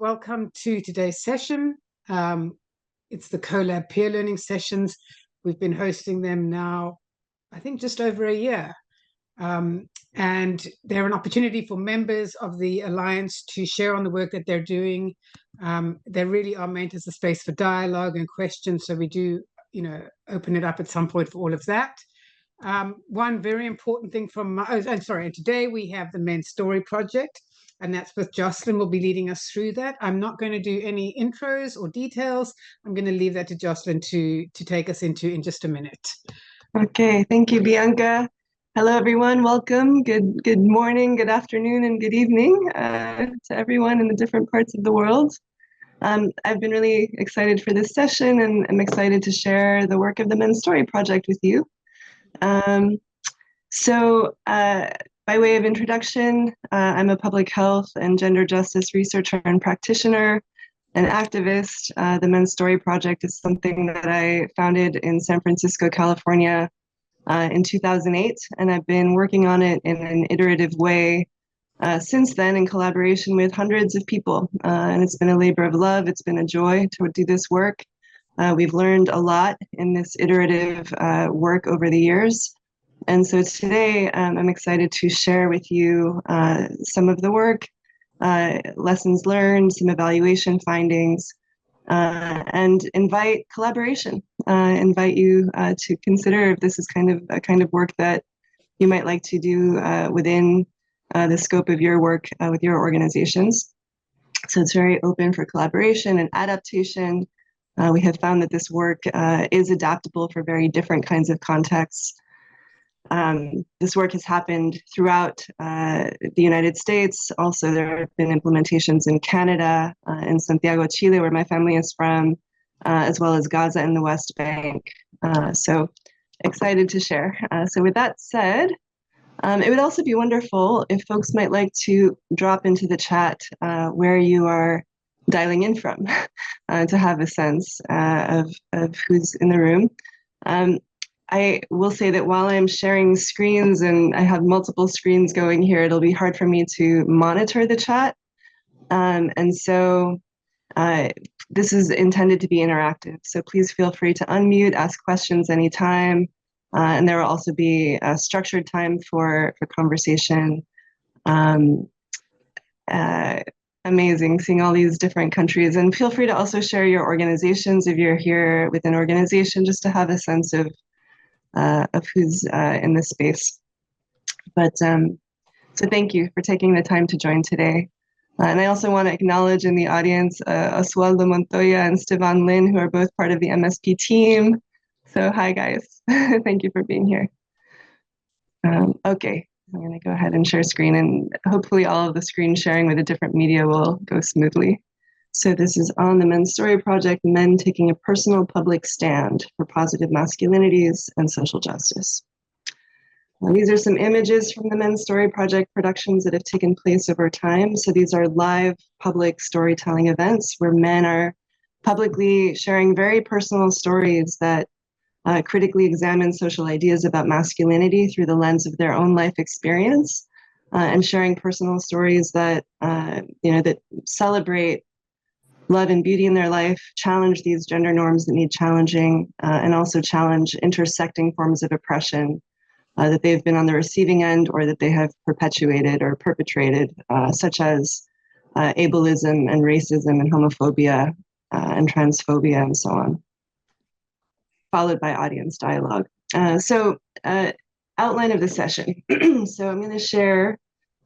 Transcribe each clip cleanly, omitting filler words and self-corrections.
welcome to today's session. It's the CoLab peer learning sessions. We've been hosting them now, I think, just over a year. And they're an opportunity for members of the Alliance to share on the work that they're doing. They really are meant as a space for dialogue and questions. So we do, open it up at some point for all of that. One very important thing from today we have the Men's Story Project, and that's with Jocelyn will be leading us through that. I'm not going to do any intros or details. I'm going to leave that to Jocelyn to take us into in just a minute. Okay, thank you, Bianca. Hello, everyone. Welcome. Good morning, good afternoon, and good evening to everyone in the different parts of the world. I've been really excited for this session, and I'm excited to share the work of the Men's Story Project with you. By way of introduction, I'm a public health and gender justice researcher and practitioner and activist. The Men's Story Project is something that I founded in San Francisco, California in 2008, and I've been working on it in an iterative way since then in collaboration with hundreds of people. And it's been a labor of love. It's been a joy to do this work. We've learned a lot in this iterative work over the years. And so today I'm excited to share with you some of the work, lessons learned, some evaluation findings, and invite collaboration. Invite you to consider if this is a kind of work that you might like to do within the scope of your work with your organizations. So it's very open for collaboration and adaptation. We have found that this work is adaptable for very different kinds of contexts. This work has happened throughout the United States. Also, there have been implementations in Canada, in Santiago, Chile, where my family is from, as well as Gaza and the West Bank. So excited to share. So with that said, it would also be wonderful if folks might like to drop into the chat where you are dialing in from to have a sense of who's in the room. I will say that while I'm sharing screens and I have multiple screens going here, it'll be hard for me to monitor the chat. And so this is intended to be interactive. So please feel free to unmute, ask questions anytime. And there will also be a structured time for conversation. Amazing seeing all these different countries. And feel free to also share your organizations if you're here with an organization, just to have a sense of who's in this space. But so thank you for taking the time to join today. And I also want to acknowledge in the audience Oswaldo Montoya and Stevan Lin, who are both part of the MSP team. So hi, guys. Thank you for being here. Okay, I'm going to go ahead and share screen, and hopefully all of the screen sharing with a different media will go smoothly. So this is on the Men's Story Project, men taking a personal public stand for positive masculinities and social justice. These are some images from the Men's Story Project productions that have taken place over time. So these are live public storytelling events where men are publicly sharing very personal stories that critically examine social ideas about masculinity through the lens of their own life experience, and sharing personal stories that that celebrate love and beauty in their life, challenge these gender norms that need challenging, and also challenge intersecting forms of oppression that they've been on the receiving end or that they have perpetuated or perpetrated, such as ableism and racism and homophobia and transphobia and so on, followed by audience dialogue. Outline of the session. So I'm going to share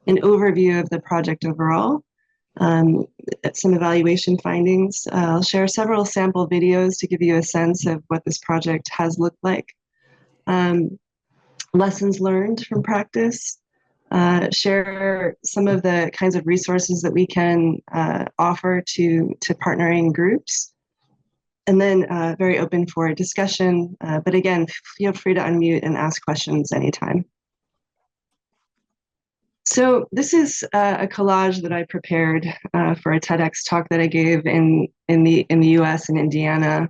an overview of the project overall, some evaluation findings. I'll share several sample videos to give you a sense of what this project has looked like. Lessons learned from practice, share some of the kinds of resources that we can offer to partnering groups, and then very open for discussion. But again, feel free to unmute and ask questions anytime. So this is a collage that I prepared for a TEDx talk that I gave in the US in Indiana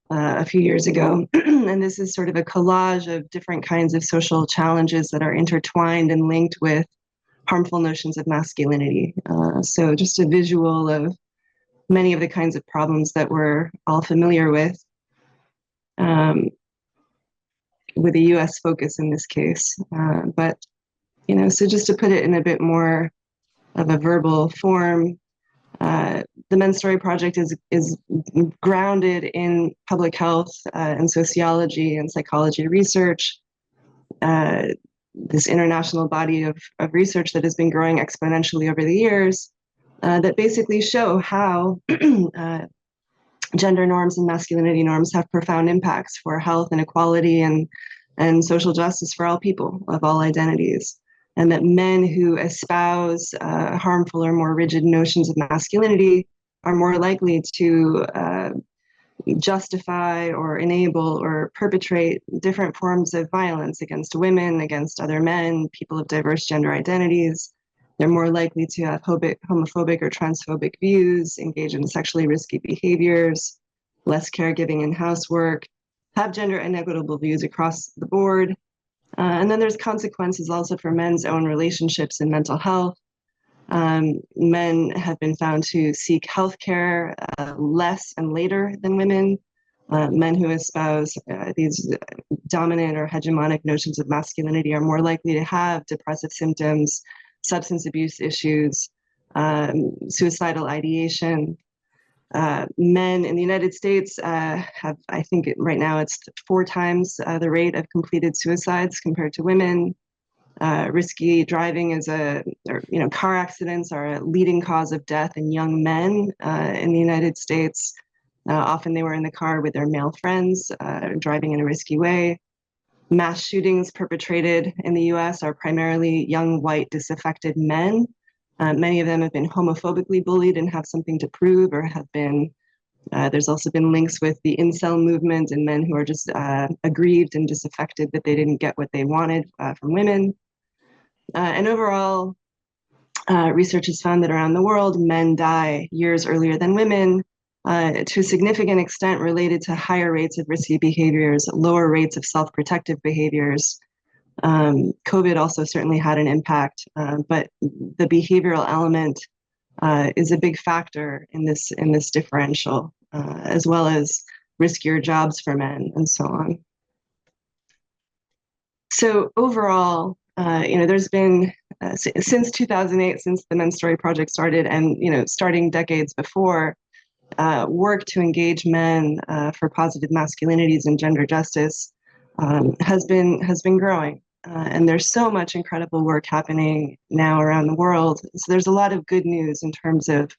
a few years ago. And this is sort of a collage of different kinds of social challenges that are intertwined and linked with harmful notions of masculinity. So just a visual of many of the kinds of problems that we're all familiar with a US focus in this case. But, so just to put it in a bit more of a verbal form, the Men's Story Project is grounded in public health and sociology and psychology research. This international body of research that has been growing exponentially over the years that basically show how gender norms and masculinity norms have profound impacts for health and equality and social justice for all people of all identities. And that men who espouse harmful or more rigid notions of masculinity are more likely to justify or enable or perpetrate different forms of violence against women, against other men, people of diverse gender identities. They're more likely to have homophobic or transphobic views, engage in sexually risky behaviors, less caregiving and housework, have gender inequitable views across the board. And then there's consequences also for men's own relationships and mental health. Men have been found to seek healthcare less and later than women. Men who espouse these dominant or hegemonic notions of masculinity are more likely to have depressive symptoms, substance abuse issues, suicidal ideation. Men in the United States have, I think right now it's 4 times the rate of completed suicides compared to women. Risky driving car accidents are a leading cause of death in young men in the United States. Often they were in the car with their male friends, driving in a risky way. Mass shootings perpetrated in the US are primarily young, white, disaffected men. Many of them have been homophobically bullied and have something to prove, or have been, there's also been links with the incel movement and men who are just aggrieved and disaffected that they didn't get what they wanted from women. And overall, research has found that around the world, men die years earlier than women, to a significant extent related to higher rates of risky behaviors, lower rates of self-protective behaviors. COVID also certainly had an impact, but the behavioral element is a big factor in this differential, as well as riskier jobs for men and so on. So overall, there's been since 2008, since the Men's Story Project started, and starting decades before, work to engage men for positive masculinities and gender justice has been growing. And there's so much incredible work happening now around the world. So there's a lot of good news in terms of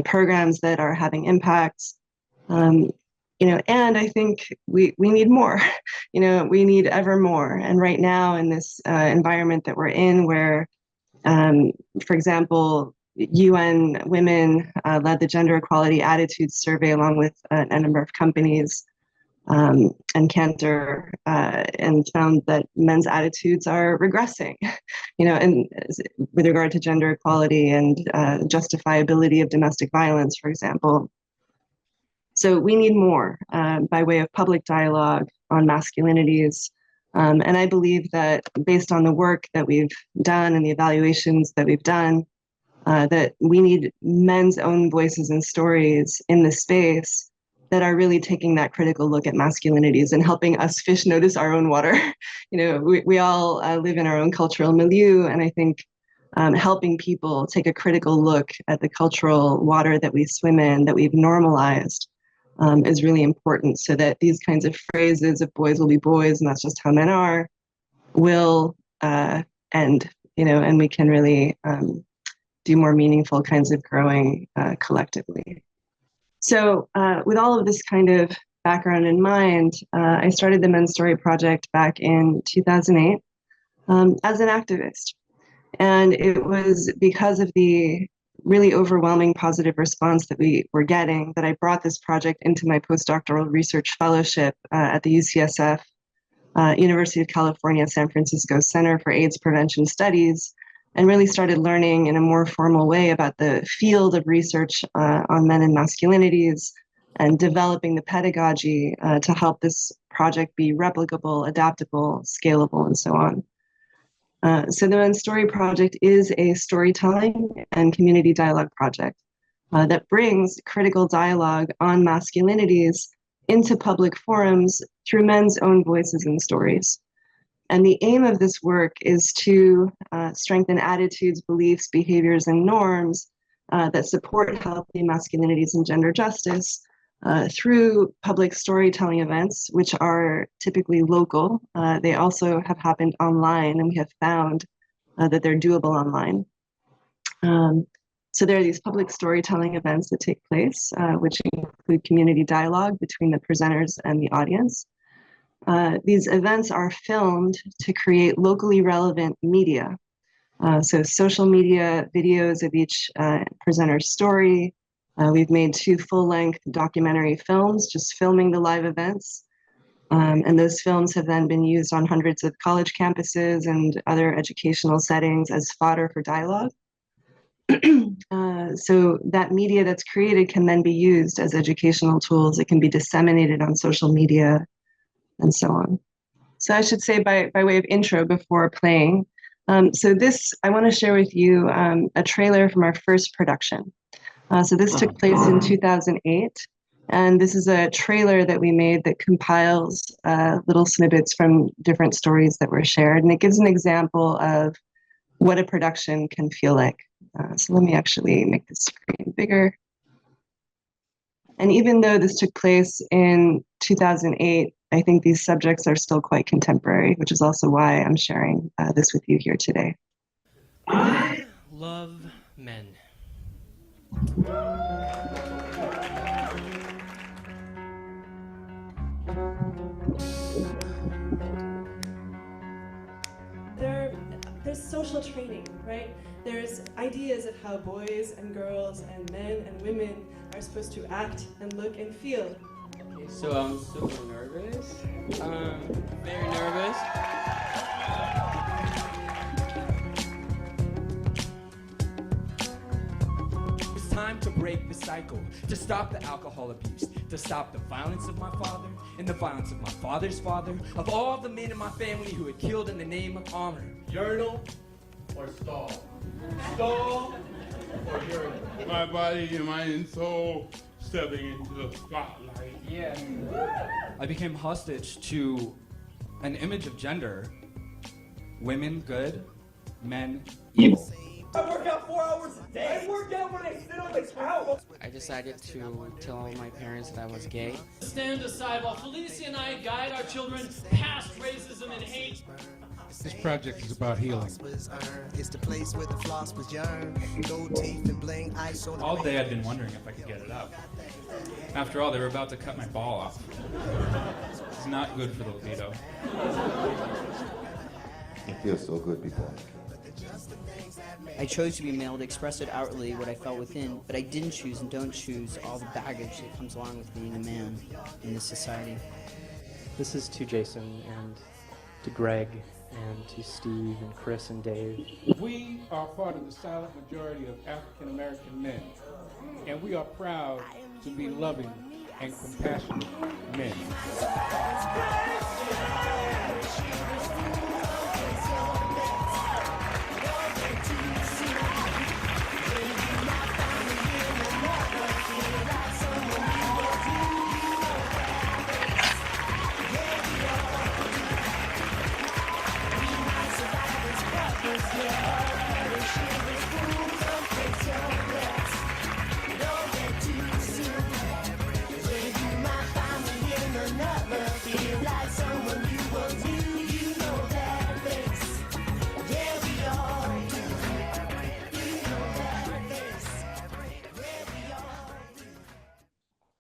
programs that are having impacts. And I think we need more. We need ever more. And right now in this environment that we're in, where, for example, UN Women led the Gender Equality Attitudes Survey along with a number of companies, and Cantor, and found that men's attitudes are regressing, and with regard to gender equality and justifiability of domestic violence, for example. So we need more by way of public dialogue on masculinities. And I believe that based on the work that we've done and the evaluations that we've done, that we need men's own voices and stories in the space that are really taking that critical look at masculinities and helping us fish notice our own water. We all live in our own cultural milieu, and I think helping people take a critical look at the cultural water that we swim in, that we've normalized, is really important, so that these kinds of phrases of boys will be boys and that's just how men are will end, and we can really do more meaningful kinds of growing collectively. So with all of this kind of background in mind, I started the Men's Story Project back in 2008 as an activist. And it was because of the really overwhelming positive response that we were getting that I brought this project into my postdoctoral research fellowship at the UCSF, University of California, San Francisco Center for AIDS Prevention Studies, and really started learning in a more formal way about the field of research on men and masculinities, and developing the pedagogy to help this project be replicable, adaptable, scalable, and so on. So the Men's Story Project is a storytelling and community dialogue project. that brings critical dialogue on masculinities into public forums through men's own voices and stories. And the aim of this work is to strengthen attitudes, beliefs, behaviors, and norms that support healthy masculinities and gender justice through public storytelling events, which are typically local. They also have happened online, and we have found that they're doable online. So there are these public storytelling events that take place, which include community dialogue between the presenters and the audience. These events are filmed to create locally relevant media. So social media videos of each presenter's story. We've made 2 full-length documentary films just filming the live events. And those films have then been used on hundreds of college campuses and other educational settings as fodder for dialogue. So that media that's created can then be used as educational tools. It can be disseminated on social media and so on. So I should say by way of intro before playing, so this, I want to share with you a trailer from our first production. So this took place in 2008, and this is a trailer that we made that compiles little snippets from different stories that were shared, and it gives an example of what a production can feel like. So let me actually make the screen bigger. And even though this took place in 2008, I think these subjects are still quite contemporary, which is also why I'm sharing this with you here today. I love men. There's social training, right? There's ideas of how boys and girls and men and women are supposed to act and look and feel. Okay, so I'm super nervous. Very nervous. It's time to break the cycle, to stop the alcohol abuse, to stop the violence of my father and the violence of my father's father, of all the men in my family who had killed in the name of honor. Urinal or stall? Stall or urinal? My body and mind and soul stepping into the spotlight. Yeah. I became hostage to an image of gender. Women good, men evil. I work out 4 hours a day. I work out when I sit on the couch. I decided to tell my parents that I was gay. Stand aside while Felicia and I guide our children past racism and hate. This project is about healing. All day I'd been wondering if I could get it out. After all, they were about to cut my ball off. It's not good for the libido. It feels so good, people. I chose to be male to express it outwardly, what I felt within, but I didn't choose and don't choose all the baggage that comes along with being a man in this society. This is to Jason and to Greg and to Steve and Chris and Dave. We are part of the silent majority of African American men, and we are proud to be loving and compassionate men.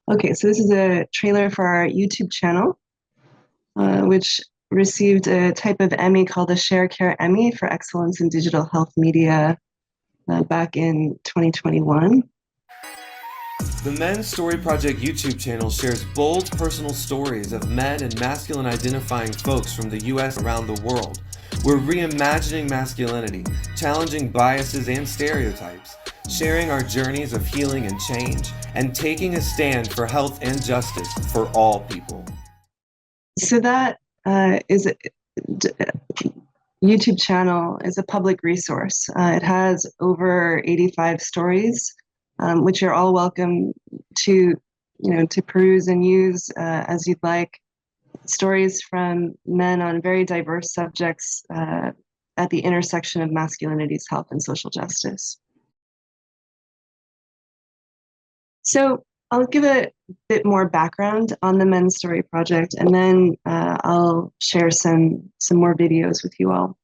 Okay, so this is a trailer for our YouTube channel, which received a type of Emmy called the ShareCare Emmy for Excellence in Digital Health Media back in 2021. The Men's Story Project YouTube channel shares bold personal stories of men and masculine identifying folks from the US and around the world. We're reimagining masculinity, challenging biases and stereotypes, sharing our journeys of healing and change, and taking a stand for health and justice for all people. So that YouTube channel is a public resource. It has over 85 stories which you're all welcome to, to peruse and use as you'd like. Stories from men on very diverse subjects at the intersection of masculinities, health, and social justice. So I'll give a bit more background on the Men's Story Project, and then I'll share some more videos with you all.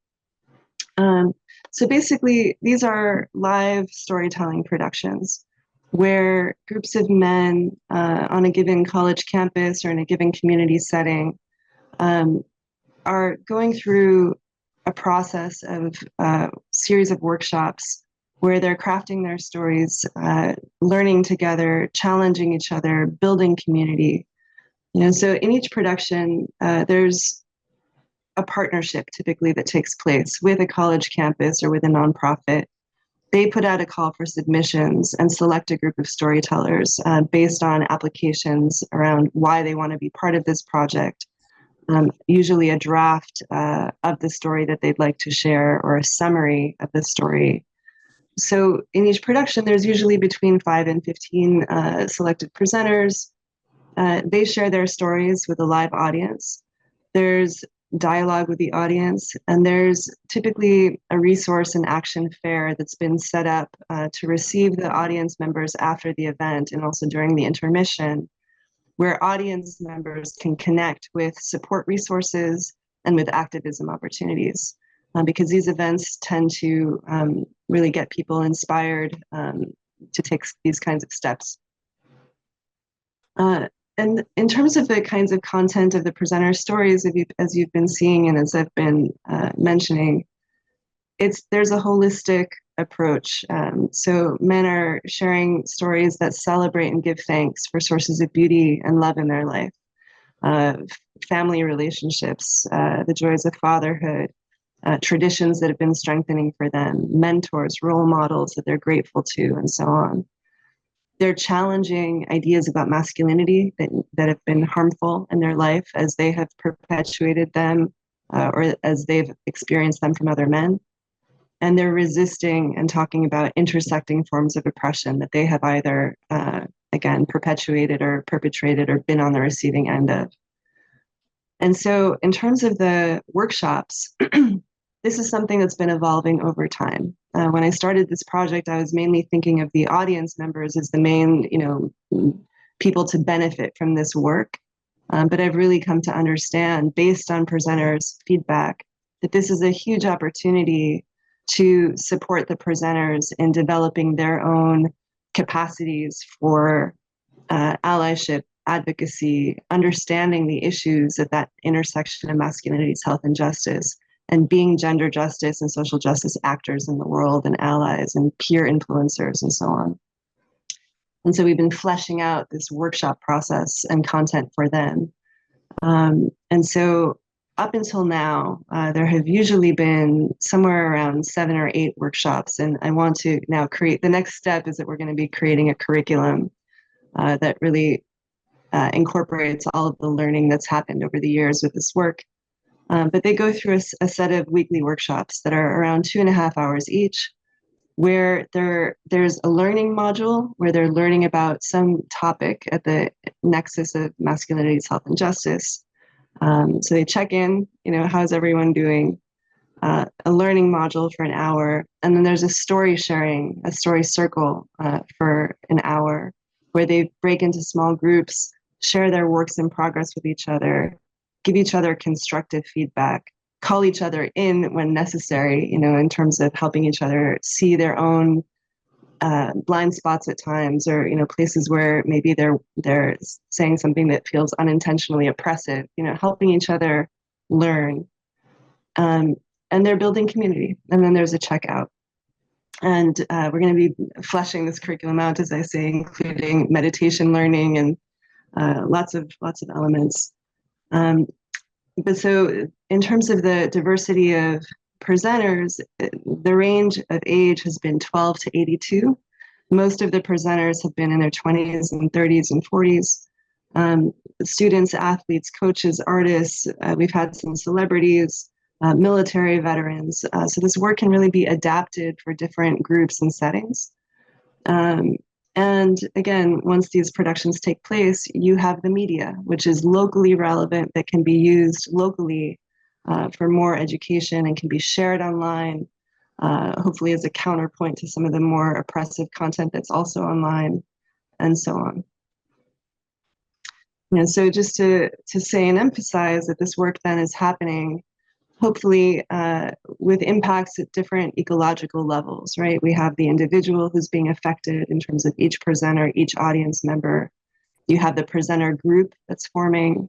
So basically, these are live storytelling productions where groups of men on a given college campus or in a given community setting are going through a process of a series of workshops where they're crafting their stories, learning together, challenging each other, building community. So in each production, there's a partnership typically that takes place with a college campus or with a nonprofit. They put out a call for submissions and select a group of storytellers based on applications around why they want to be part of this project. Usually a draft of the story that they'd like to share or a summary of the story. So in each production, there's usually between 5 and 15 selected presenters. They share their stories with a live audience. There's dialogue with the audience, and there's typically a resource and action fair that's been set up to receive the audience members after the event and also during the intermission, where audience members can connect with support resources and with activism opportunities, because these events tend to really get people inspired to take these kinds of steps. And in terms of the kinds of content of the presenter stories, as you've been seeing and as I've been mentioning, there's a holistic approach. So men are sharing stories that celebrate and give thanks for sources of beauty and love in their life, family relationships, the joys of fatherhood, traditions that have been strengthening for them, mentors, role models that they're grateful to, and so on. They're challenging ideas about masculinity that have been harmful in their life as they have perpetuated them or as they've experienced them from other men. And they're resisting and talking about intersecting forms of oppression that they have either, again, perpetuated or perpetrated or been on the receiving end of. And so in terms of the workshops, this is something that's been evolving over time. When I started this project, I was mainly thinking of the audience members as the main, people to benefit from this work. But I've really come to understand, based on presenters' feedback, that this is a huge opportunity to support the presenters in developing their own capacities for allyship, advocacy, understanding the issues at that intersection of masculinities, health, and justice, and being gender justice and social justice actors in the world and allies and peer influencers and so on. And so we've been fleshing out this workshop process and content for them. And so up until now, there have usually been somewhere around 7 or 8 workshops. And I want to now create, the next step is that we're going to be creating a curriculum that really incorporates all of the learning that's happened over the years with this work. But they go through a set of weekly workshops that are around 2.5 hours each, where there's a learning module where they're learning about some topic at the nexus of masculinities, health, and justice. So they check in, how's everyone doing? A learning module for an hour. And then there's a story sharing, a story circle for an hour, where they break into small groups, share their works in progress with each other, give each other constructive feedback, call each other in when necessary, in terms of helping each other see their own blind spots at times, or, places where maybe they're saying something that feels unintentionally oppressive, helping each other learn. And they're building community. And then there's a checkout. And we're going to be fleshing this curriculum out, as I say, including meditation learning and lots of elements. But so in terms of the diversity of presenters, the range of age has been 12 to 82. Most of the presenters have been in their 20s and 30s and 40s. Students, athletes, coaches, artists, we've had some celebrities, military veterans. So this work can really be adapted for different groups and settings. And again, once these productions take place, you have the media, which is locally relevant, that can be used locally for more education and can be shared online, hopefully as a counterpoint to some of the more oppressive content that's also online, and so on. And so just to say and emphasize that this work then is happening, hopefully with impacts at different ecological levels, right? We have the individual who's being affected in terms of each presenter, each audience member. You have the presenter group that's forming.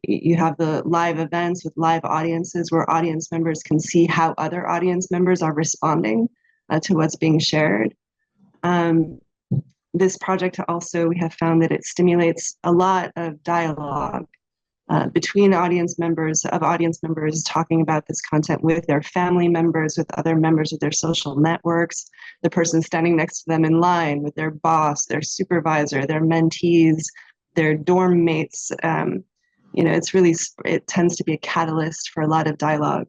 You have the live events with live audiences where audience members can see how other audience members are responding to what's being shared. This project also, we have found that it stimulates a lot of dialogue between audience members talking about this content with their family members, with other members of their social networks, the person standing next to them in line, with their boss, their supervisor, their mentees, their dorm mates. It tends to be a catalyst for a lot of dialogue.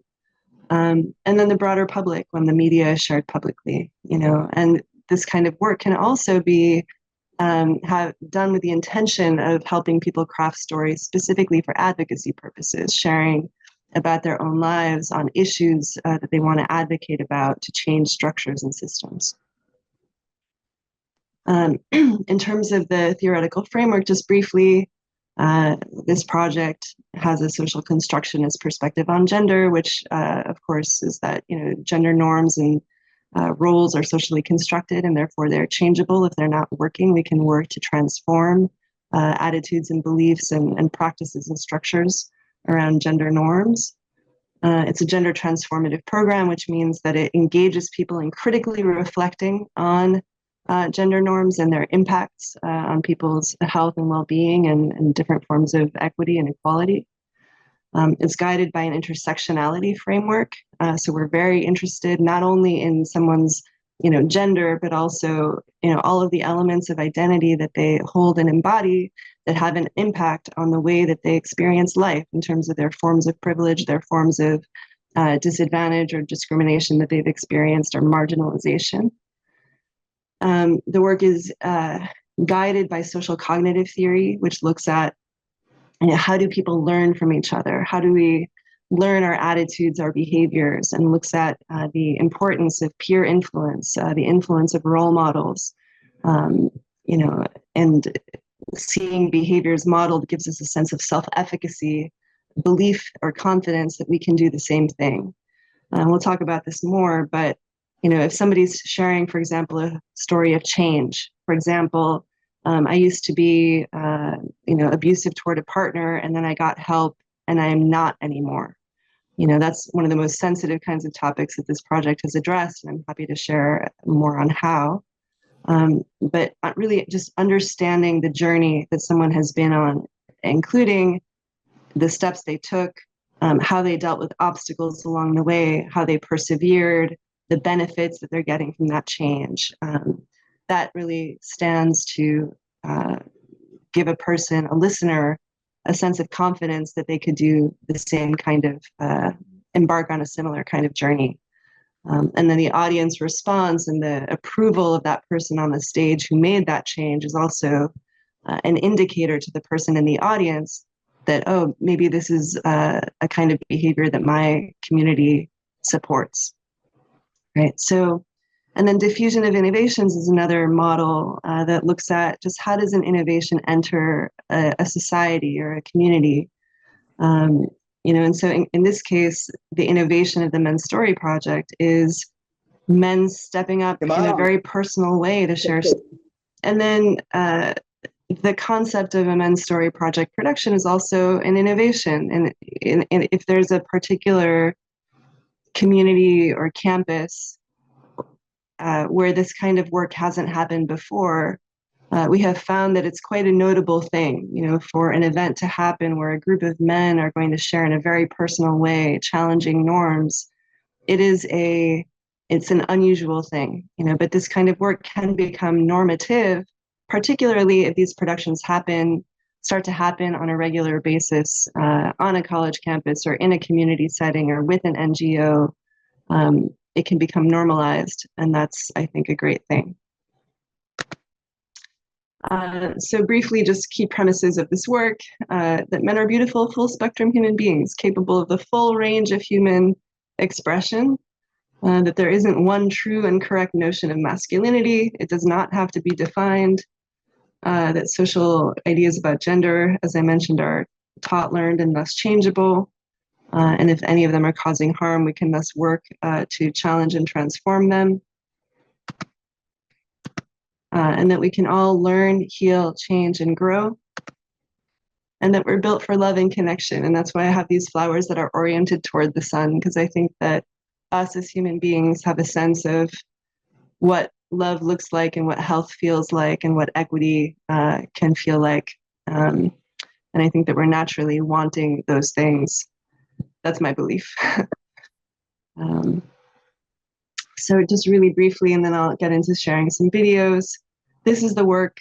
And then the broader public, when the media is shared publicly, and this kind of work can also be done with the intention of helping people craft stories specifically for advocacy purposes, sharing about their own lives on issues that they want to advocate about to change structures and systems. In terms of the theoretical framework, just briefly, this project has a social constructionist perspective on gender, which of course is that gender norms and roles are socially constructed, and therefore they're changeable. If they're not working, we can work to transform attitudes and beliefs and practices and structures around gender norms. It's a gender transformative program, which means that it engages people in critically reflecting on gender norms and their impacts on people's health and well-being and different forms of equity and equality. It's guided by an intersectionality framework. So we're very interested not only in someone's, gender, but also, all of the elements of identity that they hold and embody that have an impact on the way that they experience life in terms of their forms of privilege, their forms of disadvantage or discrimination that they've experienced or marginalization. The work is guided by social cognitive theory, which looks at how do people learn from each other? How do we learn our attitudes, our behaviors, and looks at the importance of peer influence, the influence of role models, and seeing behaviors modeled gives us a sense of self-efficacy, belief or confidence that we can do the same thing. We'll talk about this more, but if somebody's sharing, for example, a story of change, for example, I used to be, abusive toward a partner, and then I got help, and I am not anymore. That's one of the most sensitive kinds of topics that this project has addressed, and I'm happy to share more on how. But really just understanding the journey that someone has been on, including the steps they took, how they dealt with obstacles along the way, how they persevered, the benefits that they're getting from that change. That really stands to give a person, a listener, a sense of confidence that they could do the same kind of, embark on a similar kind of journey. And then the audience response and the approval of that person on the stage who made that change is also an indicator to the person in the audience that, oh, maybe this is a kind of behavior that my community supports, right? So, and then diffusion of innovations is another model that looks at just how does an innovation enter a society or a community. And so in this case, the innovation of the Men's Story Project is men stepping up in a very personal way to share. And then the concept of a Men's Story Project production is also an innovation. And if there's a particular community or campus where this kind of work hasn't happened before, we have found that it's quite a notable thing, for an event to happen where a group of men are going to share in a very personal way, challenging norms. It's an unusual thing, but this kind of work can become normative, particularly if these productions start to happen on a regular basis on a college campus or in a community setting or with an NGO. It can become normalized, and that's, I think, a great thing. So briefly, just key premises of this work, that men are beautiful, full spectrum human beings, capable of the full range of human expression, that there isn't one true and correct notion of masculinity. It does not have to be defined, that social ideas about gender, as I mentioned, are taught, learned, and thus changeable. And if any of them are causing harm, we can thus work to challenge and transform them. And that we can all learn, heal, change, and grow. And that we're built for love and connection. And that's why I have these flowers that are oriented toward the sun, because I think that us as human beings have a sense of what love looks like and what health feels like and what equity can feel like. And I think that we're naturally wanting those things. That's my belief. So just really briefly, and then I'll get into sharing some videos. This is the work,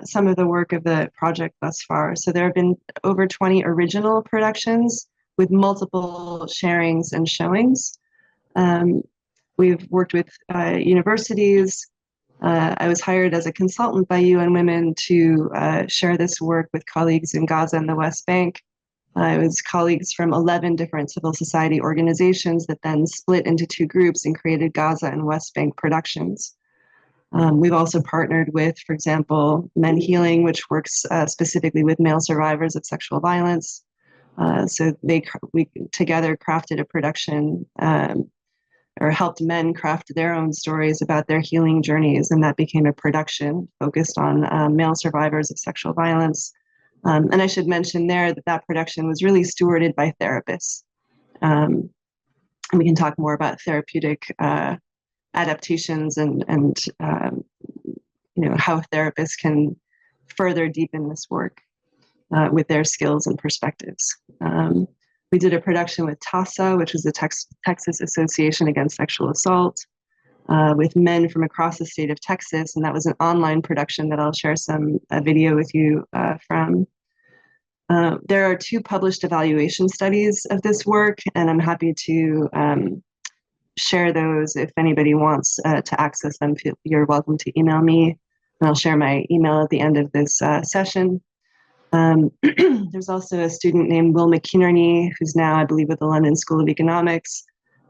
some of the work of the project thus far. So there have been over 20 original productions with multiple sharings and showings. We've worked with universities. I was hired as a consultant by UN Women to share this work with colleagues in Gaza and the West Bank. It was colleagues from 11 different civil society organizations that then split into 2 groups and created Gaza and West Bank productions. We've also partnered with, for example, Men Healing, which works specifically with male survivors of sexual violence. So we together crafted a production or helped men craft their own stories about their healing journeys, and that became a production focused on male survivors of sexual violence. And I should mention there that that production was really stewarded by therapists. And we can talk more about therapeutic adaptations and how therapists can further deepen this work with their skills and perspectives. We did a production with TASA, which is the Texas Association Against Sexual Assault, with men from across the state of Texas, and that was an online production that I'll share some video with you from. There are 2 published evaluation studies of this work, and I'm happy to share those. If anybody wants to access them, you're welcome to email me, and I'll share my email at the end of this session. There's also a student named Will McInerney, who's now, I believe, with the London School of Economics,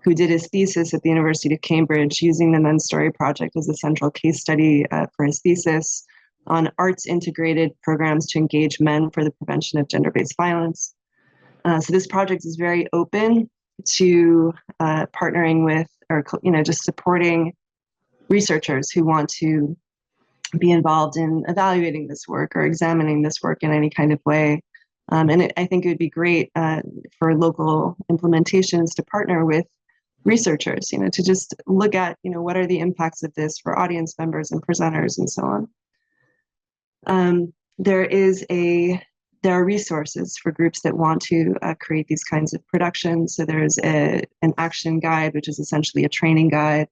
who did his thesis at the University of Cambridge using the Men's Story Project as a central case study for his thesis on arts-integrated programs to engage men for the prevention of gender-based violence. So this project is very open to partnering with, or just supporting researchers who want to be involved in evaluating this work or examining this work in any kind of way. And I think it would be great for local implementations to partner with researchers, to just look at, what are the impacts of this for audience members and presenters and so on. There are resources for groups that want to create these kinds of productions. So there's an action guide, which is essentially a training guide.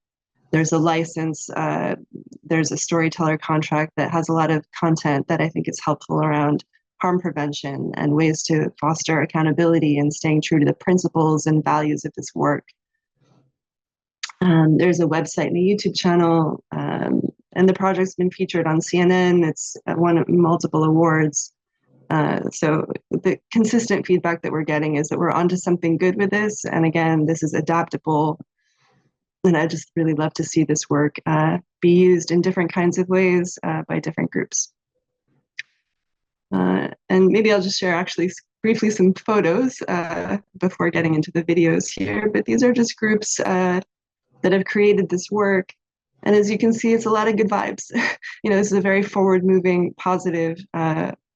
There's a license, there's a storyteller contract that has a lot of content that I think is helpful around harm prevention and ways to foster accountability and staying true to the principles and values of this work. There's a website and a YouTube channel, and the project's been featured on CNN. It's won multiple awards. So the consistent feedback that we're getting is that we're onto something good with this. And again, this is adaptable. And I just really love to see this work be used in different kinds of ways by different groups. And maybe I'll just share actually briefly some photos before getting into the videos here. But these are just groups that have created this work. And as you can see, it's a lot of good vibes. This is a very forward-moving, positive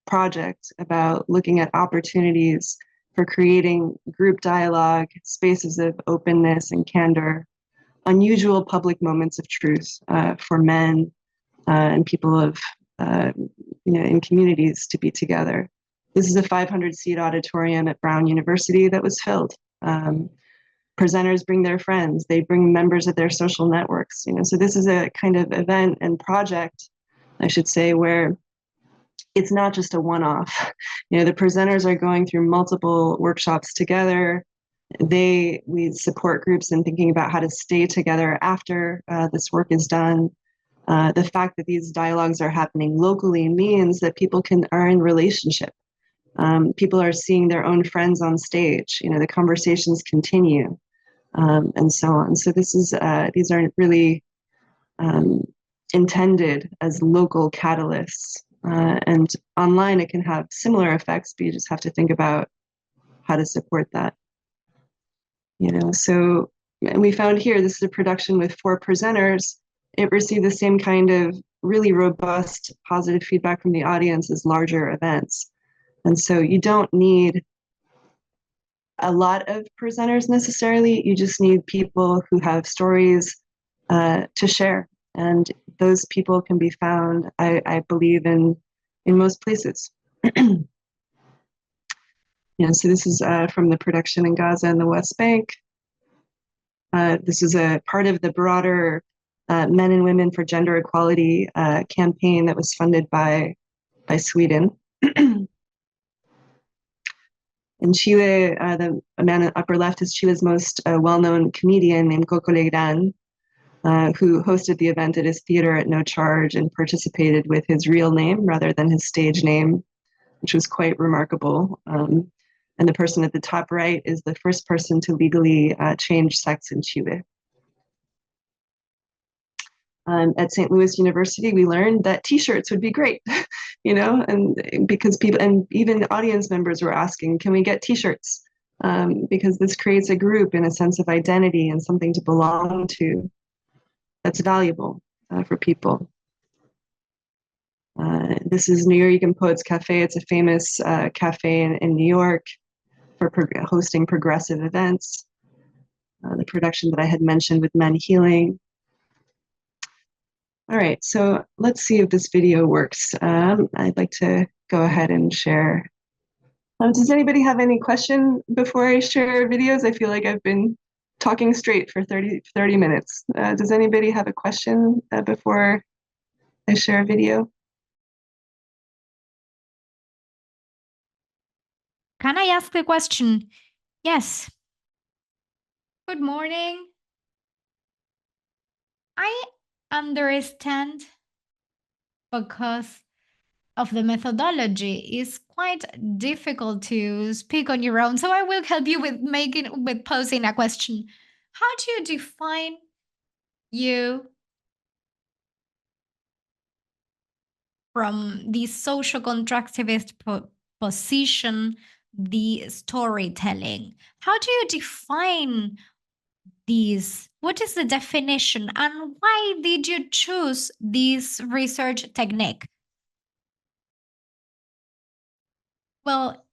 project about looking at opportunities for creating group dialogue, spaces of openness and candor, unusual public moments of truth for men and people of, in communities to be together. This is a 500-seat auditorium at Brown University that was filled. Presenters bring their friends, they bring members of their social networks. So this is a kind of event and project, I should say, where it's not just a one-off. The presenters are going through multiple workshops together. We support groups in thinking about how to stay together after this work is done. The fact that these dialogues are happening locally means that people are in relationship. People are seeing their own friends on stage. You know, the conversations continue, and so on. So these are really intended as local catalysts. And online, it can have similar effects, but you just have to think about how to support that. You know, so we found here, this is a production with 4 presenters. It received the same kind of really robust positive feedback from the audience as larger events. And so you don't need a lot of presenters necessarily. You just need people who have stories to share. And those people can be found, I believe, in most places. Yeah, so this is from the production in Gaza and the West Bank. This is a part of the broader Men and Women for Gender Equality campaign that was funded by Sweden. In Chile, the man in the upper left is Chile's most well-known comedian named Coco Legrand, who hosted the event at his theater at no charge and participated with his real name rather than his stage name, which was quite remarkable. And the person at the top right is the first person to legally change sex in Chile. At St. Louis University, we learned that T-shirts would be great, you know, and because people and even audience members were asking, can we get T-shirts? Because this creates a group and a sense of identity and something to belong to that's valuable for people. This is New York and Poets Cafe. It's a famous cafe in New York for hosting progressive events. The production that I had mentioned with Men Healing. All right, so let's see if this video works. I'd like to go ahead and share. Does anybody have any question before I share videos? I feel like I've been talking straight for 30 minutes. Does anybody have a question before I share a video? Can I ask a question? Yes. Good morning. I understand because of the methodology is quite difficult to speak on your own. So I will help you with posing a question. How do you define you from the social constructivist position, the storytelling? How do you define these? What is the definition and why did you choose this research technique? Well,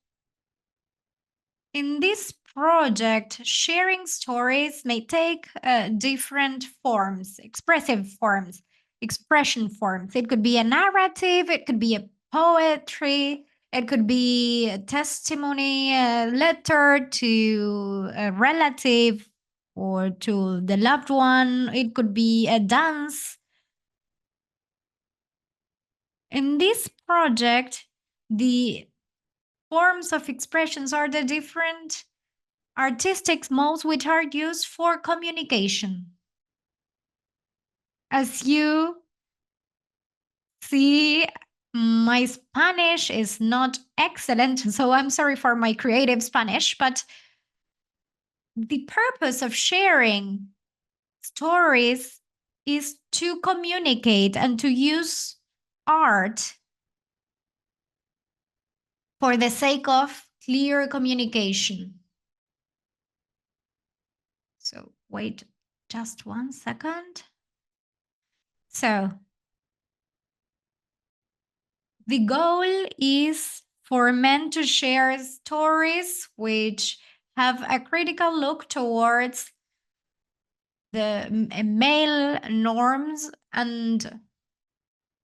in this project, sharing stories may take different forms, expressive forms, expression forms. It could be a narrative, it could be a poetry, it could be a testimony, a letter to a relative or to the loved one. It could be a dance. In this project, the forms of expressions are the different artistic modes which are used for communication. As you see, my Spanish is not excellent, so I'm sorry for my creative Spanish, but the purpose of sharing stories is to communicate and to use art for the sake of clear communication. So wait just 1 second. So the goal is for men to share stories which have a critical look towards the male norms and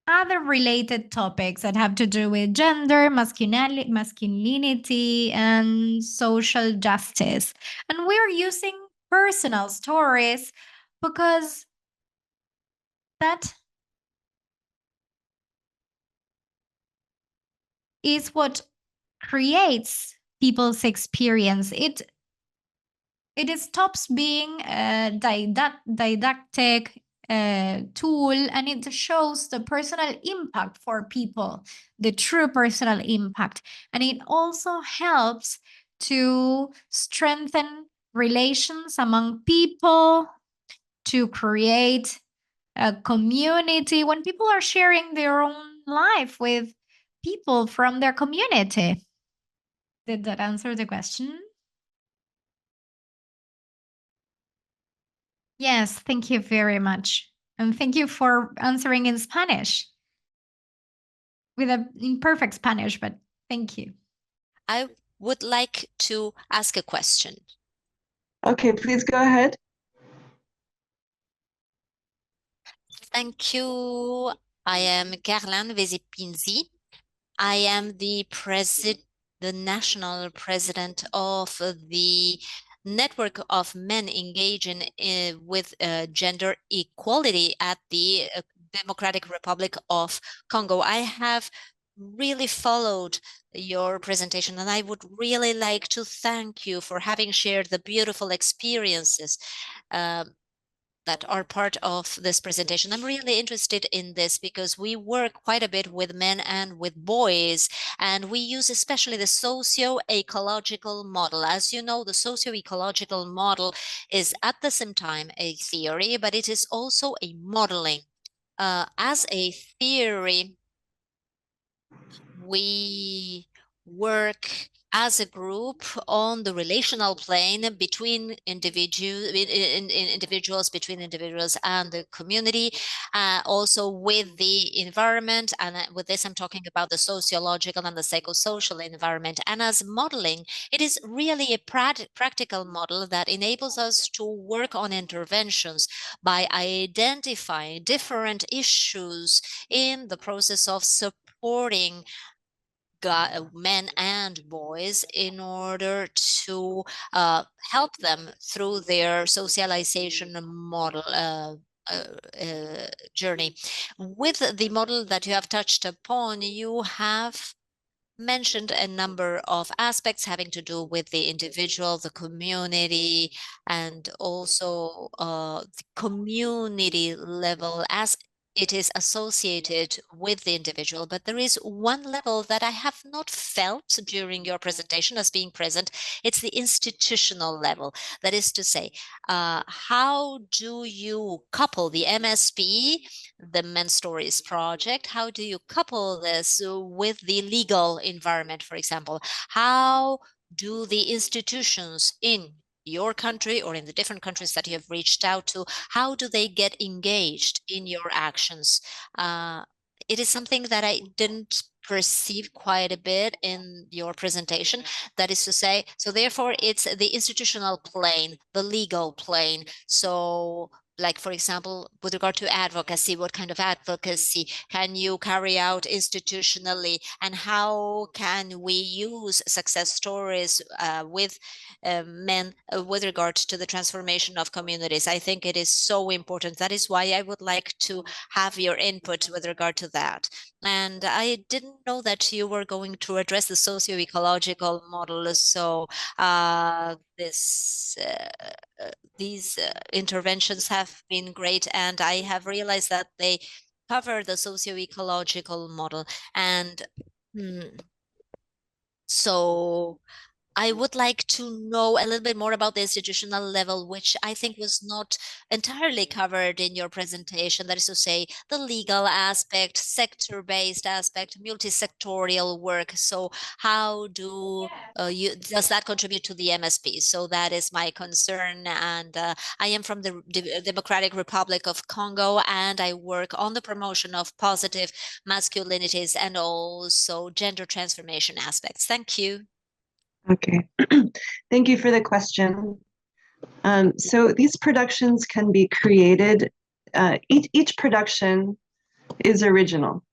other related topics that have to do with gender, masculinity, and social justice. And we're using personal stories because that is what creates people's experience. It stops being didactic tool, and it shows the personal impact for people, the true personal impact. And it also helps to strengthen relations among people, to create a community when people are sharing their own life with people from their community. Did that answer the question? Yes, thank you very much. And thank you for answering in Spanish. With an imperfect Spanish, but thank you. I would like to ask a question. Okay, please go ahead. Thank you. I am Carlan Vesipinzi. I am the national president of the network of men engaging with gender equality at the Democratic Republic of Congo. I have really followed your presentation, and I would really like to thank you for having shared the beautiful experiences that are part of this presentation. I'm really interested in this because we work quite a bit with men and with boys, and we use especially the socio-ecological model. As you know, the socio-ecological model is at the same time a theory, but it is also a modeling. As a theory, we work as a group on the relational plane between individuals, between individuals and the community, also with the environment. And with this, I'm talking about the sociological and the psychosocial environment. And as modeling, it is really a practical model that enables us to work on interventions by identifying different issues in the process of supporting men and boys in order to help them through their socialization model journey. With the model that you have touched upon, you have mentioned a number of aspects having to do with the individual, the community, and also the community level as it is associated with the individual. But there is one level that I have not felt during your presentation as being present. It's the institutional level. That is to say, how do you couple the MSP, the Men's Stories Project? How do you couple this with the legal environment, for example? How do the institutions in your country or in the different countries that you have reached out to, how do they get engaged in your actions? It is something that I didn't perceive quite a bit in your presentation. That is to say, so therefore it's the institutional plane, the legal plane. So like, for example, with regard to advocacy, what kind of advocacy can you carry out institutionally, and how can we use success stories with men with regard to the transformation of communities? I think it is so important. That is why I would like to have your input with regard to that. And I didn't know that you were going to address the socio-ecological model. So these interventions have been great, and I have realized that they cover the socio-ecological model. And so I would like to know a little bit more about the institutional level, which I think was not entirely covered in your presentation. That is to say, the legal aspect, sector-based aspect, multi-sectorial work. So how does that contribute to the MSP? So that is my concern. And I am from the Democratic Republic of Congo, and I work on the promotion of positive masculinities and also gender transformation aspects. Thank you. Okay, thank you for the question. So these productions can be created, each production is original,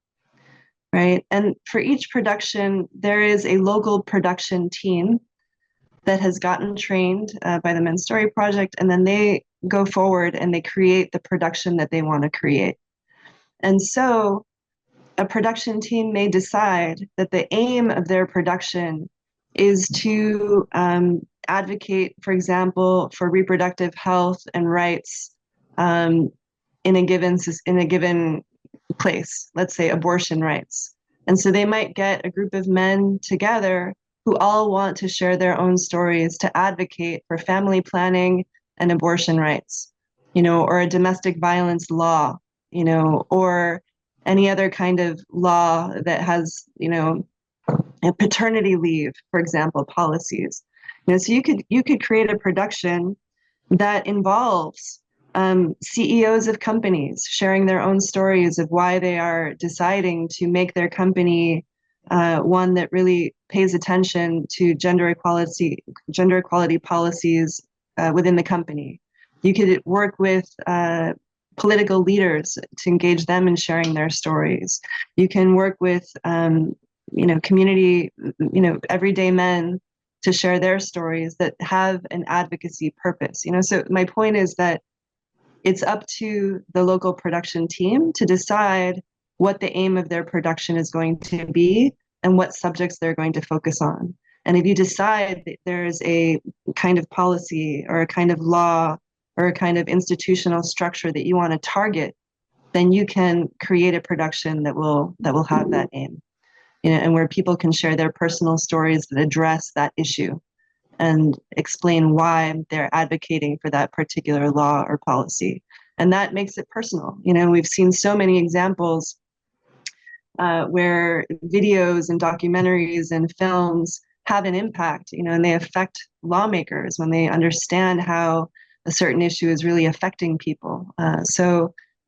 right? And for each production, there is a local production team that has gotten trained by the Men's Story Project, and then they go forward and they create the production that they want to create. And so a production team may decide that the aim of their production is to advocate, for example, for reproductive health and rights in a given place, let's say abortion rights. And so they might get a group of men together who all want to share their own stories to advocate for family planning and abortion rights, or a domestic violence law, or any other kind of law that has, a paternity leave, for example, policies. So you could create a production that involves CEOs of companies sharing their own stories of why they are deciding to make their company one that really pays attention to gender equality policies within the company. You could work with political leaders to engage them in sharing their stories. You can work with community, everyday men to share their stories that have an advocacy purpose. So my point is that it's up to the local production team to decide what the aim of their production is going to be and what subjects they're going to focus on. And if you decide that there's a kind of policy or a kind of law or a kind of institutional structure that you want to target, then you can create a production that will have that aim. And where people can share their personal stories that address that issue and explain why they're advocating for that particular law or policy. And that makes it personal. We've seen so many examples where videos and documentaries and films have an impact, and they affect lawmakers when they understand how a certain issue is really affecting people.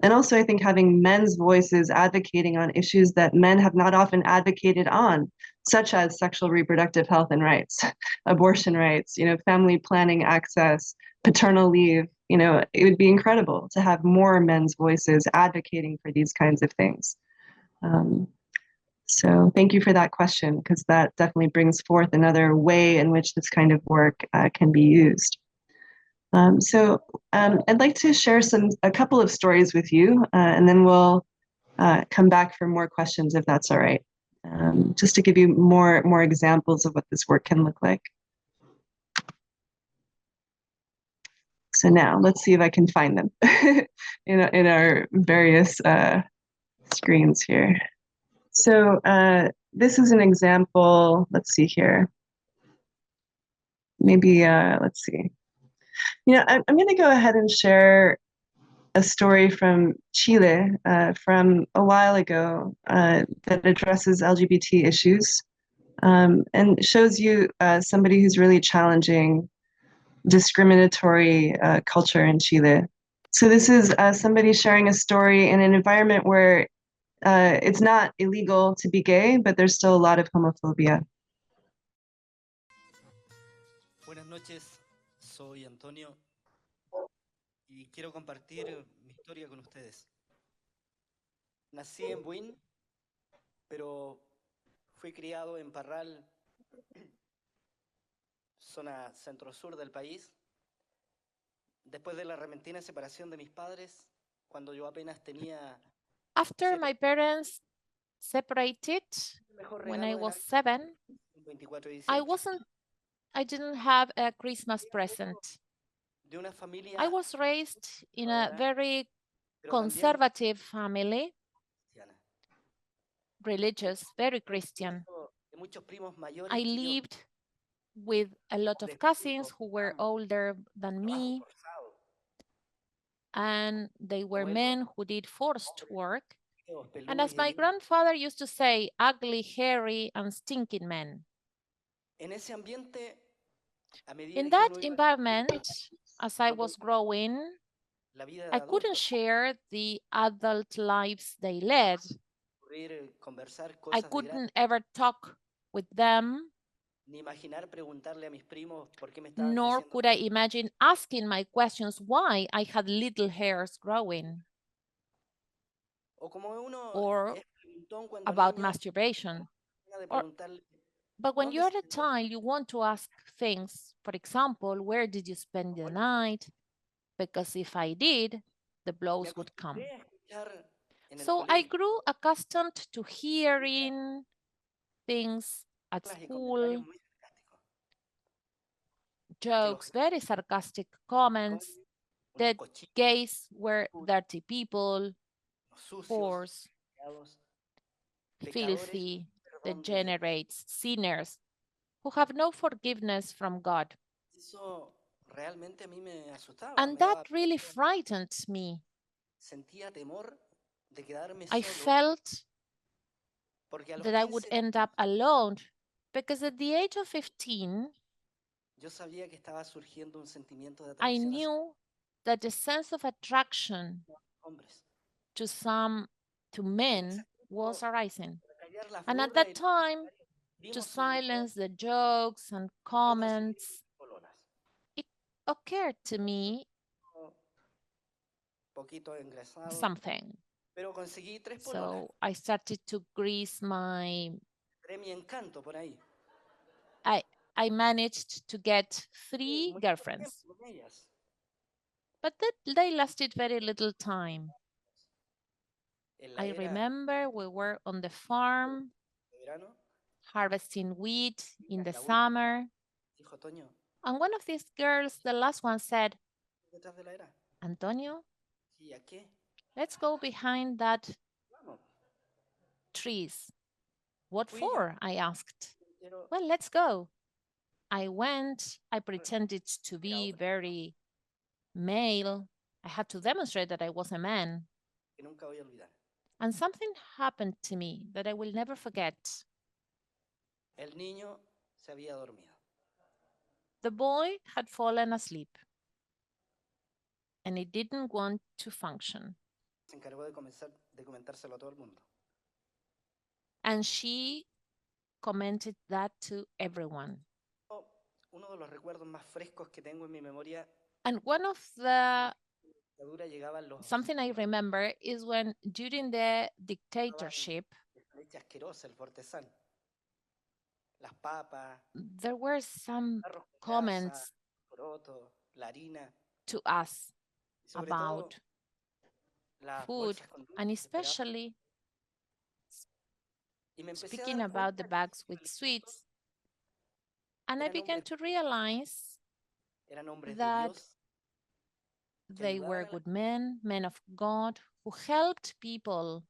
And also, I think having men's voices advocating on issues that men have not often advocated on, such as sexual reproductive health and rights, abortion rights, family planning access, paternal leave, it would be incredible to have more men's voices advocating for these kinds of things. So thank you for that question, because that definitely brings forth another way in which this kind of work can be used. I'd like to share a couple of stories with you, and then we'll come back for more questions if that's all right. Just to give you more examples of what this work can look like. So now let's see if I can find them in our various screens here. So this is an example. Let's see here. Maybe let's see. I'm going to go ahead and share a story from Chile from a while ago that addresses LGBT issues and shows you somebody who's really challenging discriminatory culture in Chile. So this is somebody sharing a story in an environment where it's not illegal to be gay, but there's still a lot of homophobia. Buenas noches, soy Antonio y quiero compartir mi historia con ustedes. Nací en Buin, pero fui criado en Parral, zona centro-sur del país. Después de la repentina separación de mis padres, cuando yo apenas tenía... After my parents separated, when I was 7, I didn't have a Christmas present. I was raised in a very conservative family, religious, very Christian. I lived with a lot of cousins who were older than me, and they were men who did forced work. And as my grandfather used to say, ugly, hairy, and stinking men. In that environment, as I was growing, I couldn't share the adult lives they led. I couldn't ever talk with them, nor could I imagine asking my questions why I had little hairs growing, or about masturbation. But when you're a child, you want to ask things. For example, where did you spend the night? Because if I did, the blows would come. So I grew accustomed to hearing things at school, jokes, very sarcastic comments, that gays were dirty people, whores, filthy, degenerates, sinners, who have no forgiveness from God. And that really frightened me. I felt that I would end up alone because at the age of 15, I knew that the sense of attraction to men was arising. And at that time, to silence the jokes and comments, it occurred to me something. So I started to grease my... I managed to get 3 girlfriends, but they lasted very little time. I remember we were on the farm harvesting wheat in the summer, and one of these girls, the last one, said, "Antonio, let's go behind that trees." "What for?" I asked. "Well, let's go." I went. I pretended to be very male. I had to demonstrate that I was a man. And something happened to me that I will never forget. The boy had fallen asleep, and he didn't want to function. And she commented that to everyone. And one of the something I remember is when during the dictatorship, there were some comments to us about food, and especially speaking about the bags with sweets. And I began to realize that they were good men, men of God, who helped people.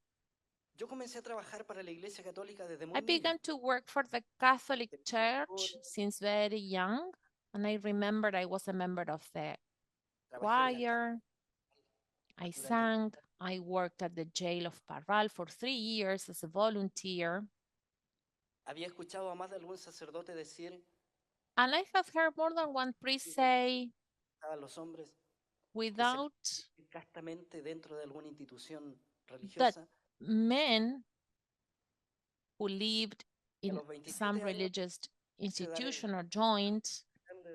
I began to work for the Catholic Church since very young, and I remember I was a member of the choir. I sang. I worked at the jail of Parral for 3 years as a volunteer. And I have heard more than one priest say, without that men who lived in some religious institution or joint.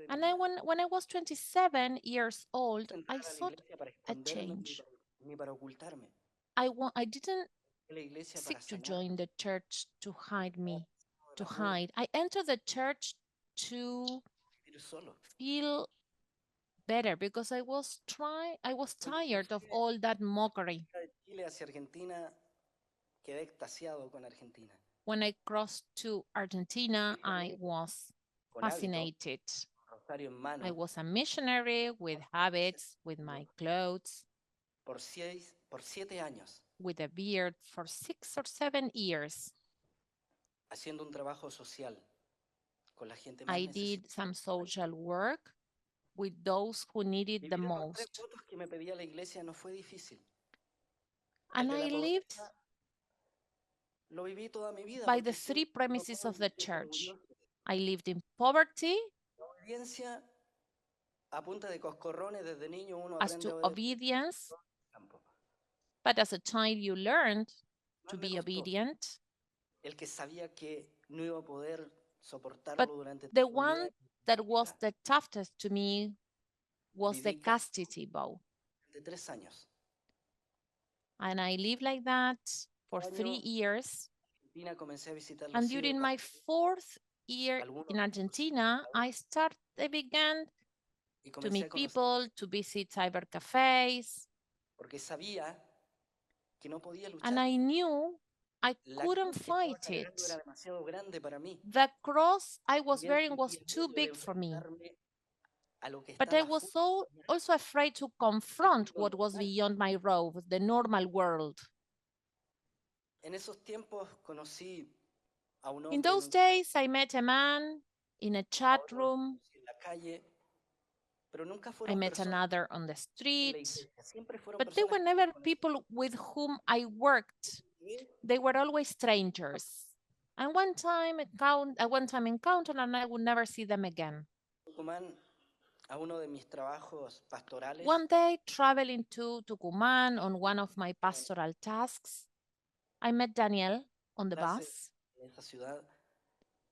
And when I was 27 years old, I sought a change. I didn't seek to join the church to hide me, to hide. I entered the church to feel better because I was tired of all that mockery. When I crossed to Argentina, I was fascinated. I was a missionary with habits, with my clothes, with a beard for 6 or 7 years. I did some social work with those who needed the most. And I lived by the 3 premises of the church. I lived in poverty. As to obedience, but as a child you learned to be obedient. But the one that was the toughest to me was the chastity vow. And I lived like that for 3 years. And during my 4th year in Argentina, I began to meet people, to visit cyber cafes. And I knew I couldn't fight it. The cross I was wearing was too big for me. But I was also afraid to confront what was beyond my robe, the normal world. In those days, I met a man in a chat room. I met another on the street, but they were never people with whom I worked. They were always strangers. And one time encounter, and I would never see them again. One day, traveling to Tucumán on one of my pastoral tasks, I met Daniel on the bus.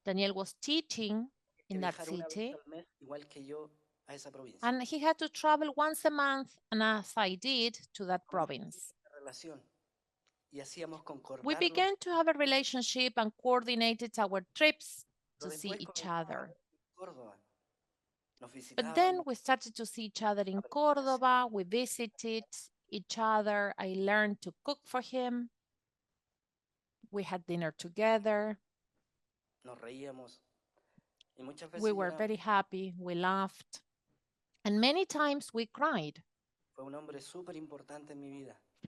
Daniel was teaching in that city, and he had to travel once a month, and as I did, to that province. We began to have a relationship and coordinated our trips to see each other. But then we started to see each other in Córdoba. We visited each other. I learned to cook for him. We had dinner together. We were very happy. We laughed. And many times we cried.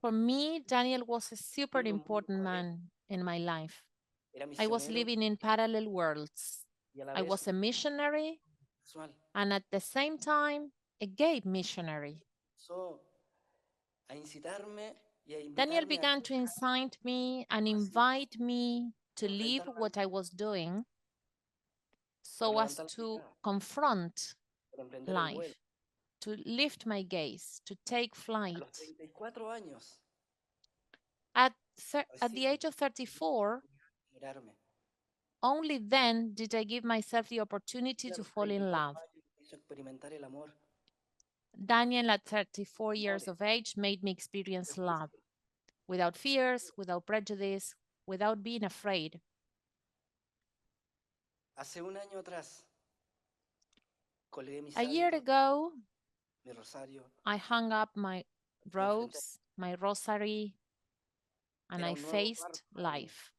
For me, Daniel was a super important man in my life. I was living in parallel worlds. I was a missionary and at the same time, a gay missionary. Daniel began to incite me and invite me to leave what I was doing so as to confront life, to lift my gaze, to take flight. At the age of 34, only then did I give myself the opportunity to fall in love. Daniel, at 34 years of age, made me experience love without fears, without prejudice, without being afraid. A year ago, I hung up my robes, my rosary, and I faced life.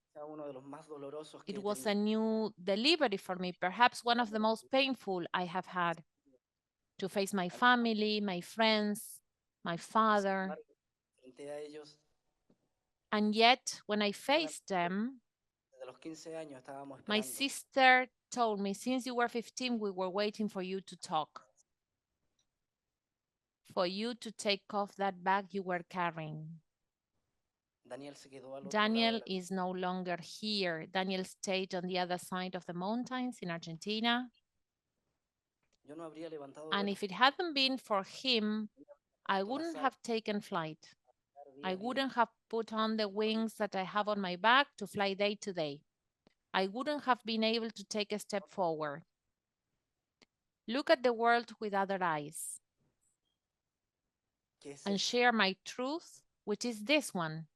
It was a new delivery for me, perhaps one of the most painful I have had, to face my family, my friends, my father. And yet, when I faced them, my sister told me, since you were 15, we were waiting for you to talk, for you to take off that bag you were carrying. Daniel is no longer here. Daniel stayed on the other side of the mountains in Argentina. And if it hadn't been for him, I wouldn't have taken flight. I wouldn't have put on the wings that I have on my back to fly day to day. I wouldn't have been able to take a step forward. Look at the world with other eyes and share my truth, which is this one.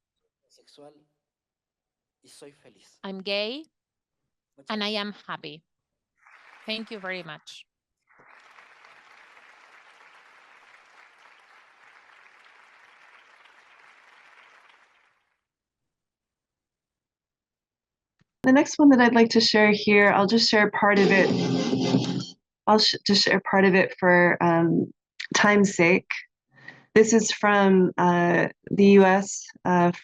I'm gay and I am happy. Thank you very much. The next one that I'd like to share here, I'll just share part of it. I'll just share part of it for time's sake. This is from the US,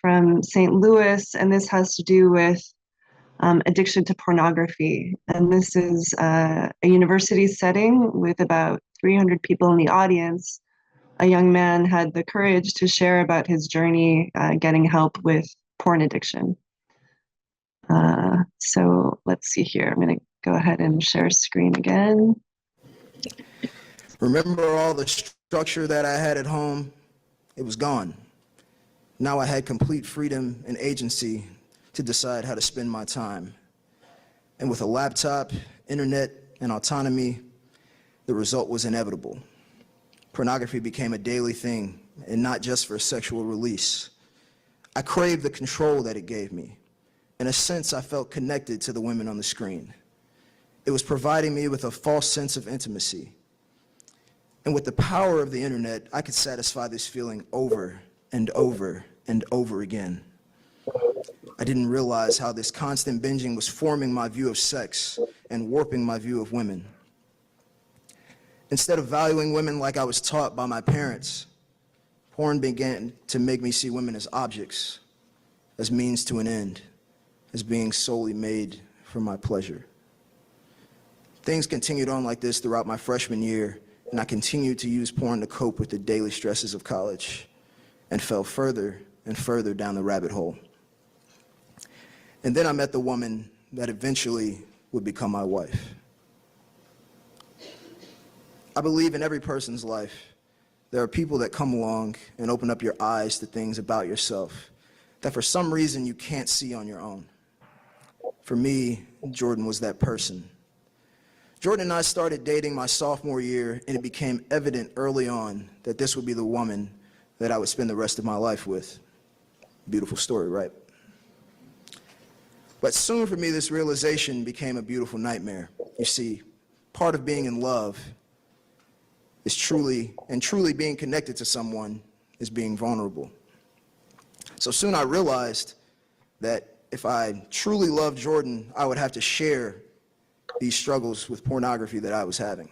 from St. Louis, and this has to do with addiction to pornography. And this is a university setting with about 300 people in the audience. A young man had the courage to share about his journey getting help with porn addiction. So let's see here. I'm going to go ahead and share screen again. Remember all the structure that I had at home? It was gone. Now I had complete freedom and agency to decide how to spend my time. And with a laptop, internet, and autonomy, the result was inevitable. Pornography became a daily thing, and not just for sexual release. I craved the control that it gave me. In a sense, I felt connected to the women on the screen. It was providing me with a false sense of intimacy. And with the power of the internet, I could satisfy this feeling over and over and over again. I didn't realize how this constant binging was forming my view of sex and warping my view of women. Instead of valuing women like I was taught by my parents, porn began to make me see women as objects, as means to an end, as being solely made for my pleasure. Things continued on like this throughout my freshman year, and I continued to use porn to cope with the daily stresses of college, and fell further and further down the rabbit hole. And then I met the woman that eventually would become my wife. I believe in every person's life, there are people that come along and open up your eyes to things about yourself that for some reason you can't see on your own. For me, Jordan was that person. Jordan and I started dating my sophomore year, and it became evident early on that this would be the woman that I would spend the rest of my life with. Beautiful story, right? But soon for me, this realization became a beautiful nightmare. You see, part of being in love is truly being connected to someone is being vulnerable. So soon I realized that if I truly loved Jordan, I would have to share these struggles with pornography that I was having.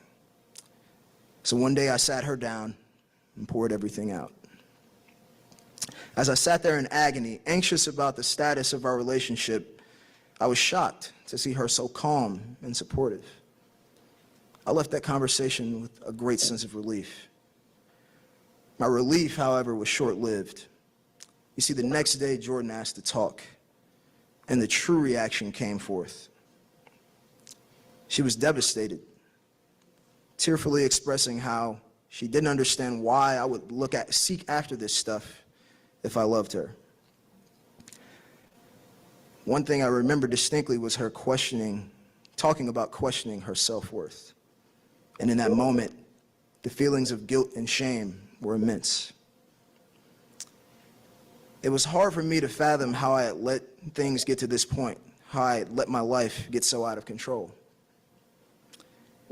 So one day I sat her down and poured everything out. As I sat there in agony, anxious about the status of our relationship, I was shocked to see her so calm and supportive. I left that conversation with a great sense of relief. My relief, however, was short-lived. You see, the next day, Jordan asked to talk, and the true reaction came forth. She was devastated, tearfully expressing how she didn't understand why I would seek after this stuff if I loved her. One thing I remember distinctly was her talking about questioning her self-worth. And in that moment, the feelings of guilt and shame were immense. It was hard for me to fathom how I had let things get to this point, how I had let my life get so out of control.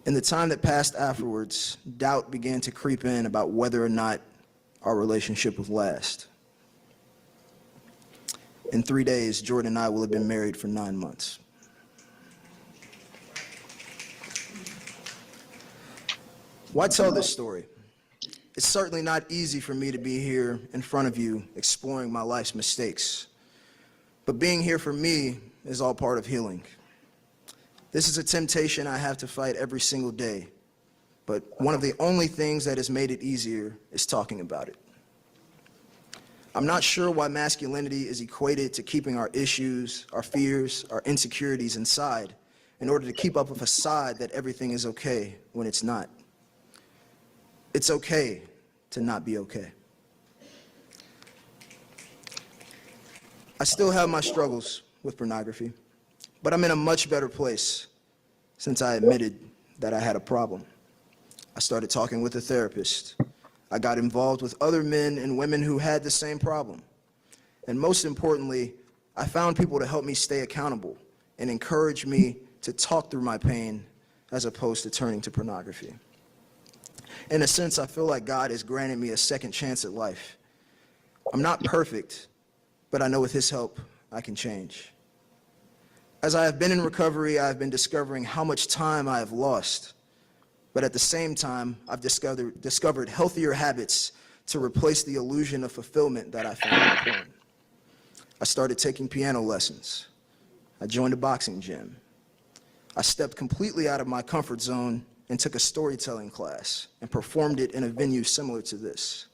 In the time that passed afterwards, doubt began to creep in about whether or not our relationship would last. In 3 days, Jordan and I will have been married for 9 months. Why tell this story? It's certainly not easy for me to be here in front of you exploring my life's mistakes. But being here for me is all part of healing. This is a temptation I have to fight every single day. But one of the only things that has made it easier is talking about it. I'm not sure why masculinity is equated to keeping our issues, our fears, our insecurities inside in order to keep up a facade that everything is okay when it's not. It's okay to not be okay. I still have my struggles with pornography, but I'm in a much better place since I admitted that I had a problem. I started talking with a therapist. I got involved with other men and women who had the same problem. And most importantly, I found people to help me stay accountable and encourage me to talk through my pain as opposed to turning to pornography. In a sense, I feel like God has granted me a second chance at life. I'm not perfect, but I know with His help, I can change. As I have been in recovery, I have been discovering how much time I have lost. But at the same time, I've discovered healthier habits to replace the illusion of fulfillment that I found in porn. I started taking piano lessons. I joined a boxing gym. I stepped completely out of my comfort zone and took a storytelling class and performed it in a venue similar to this.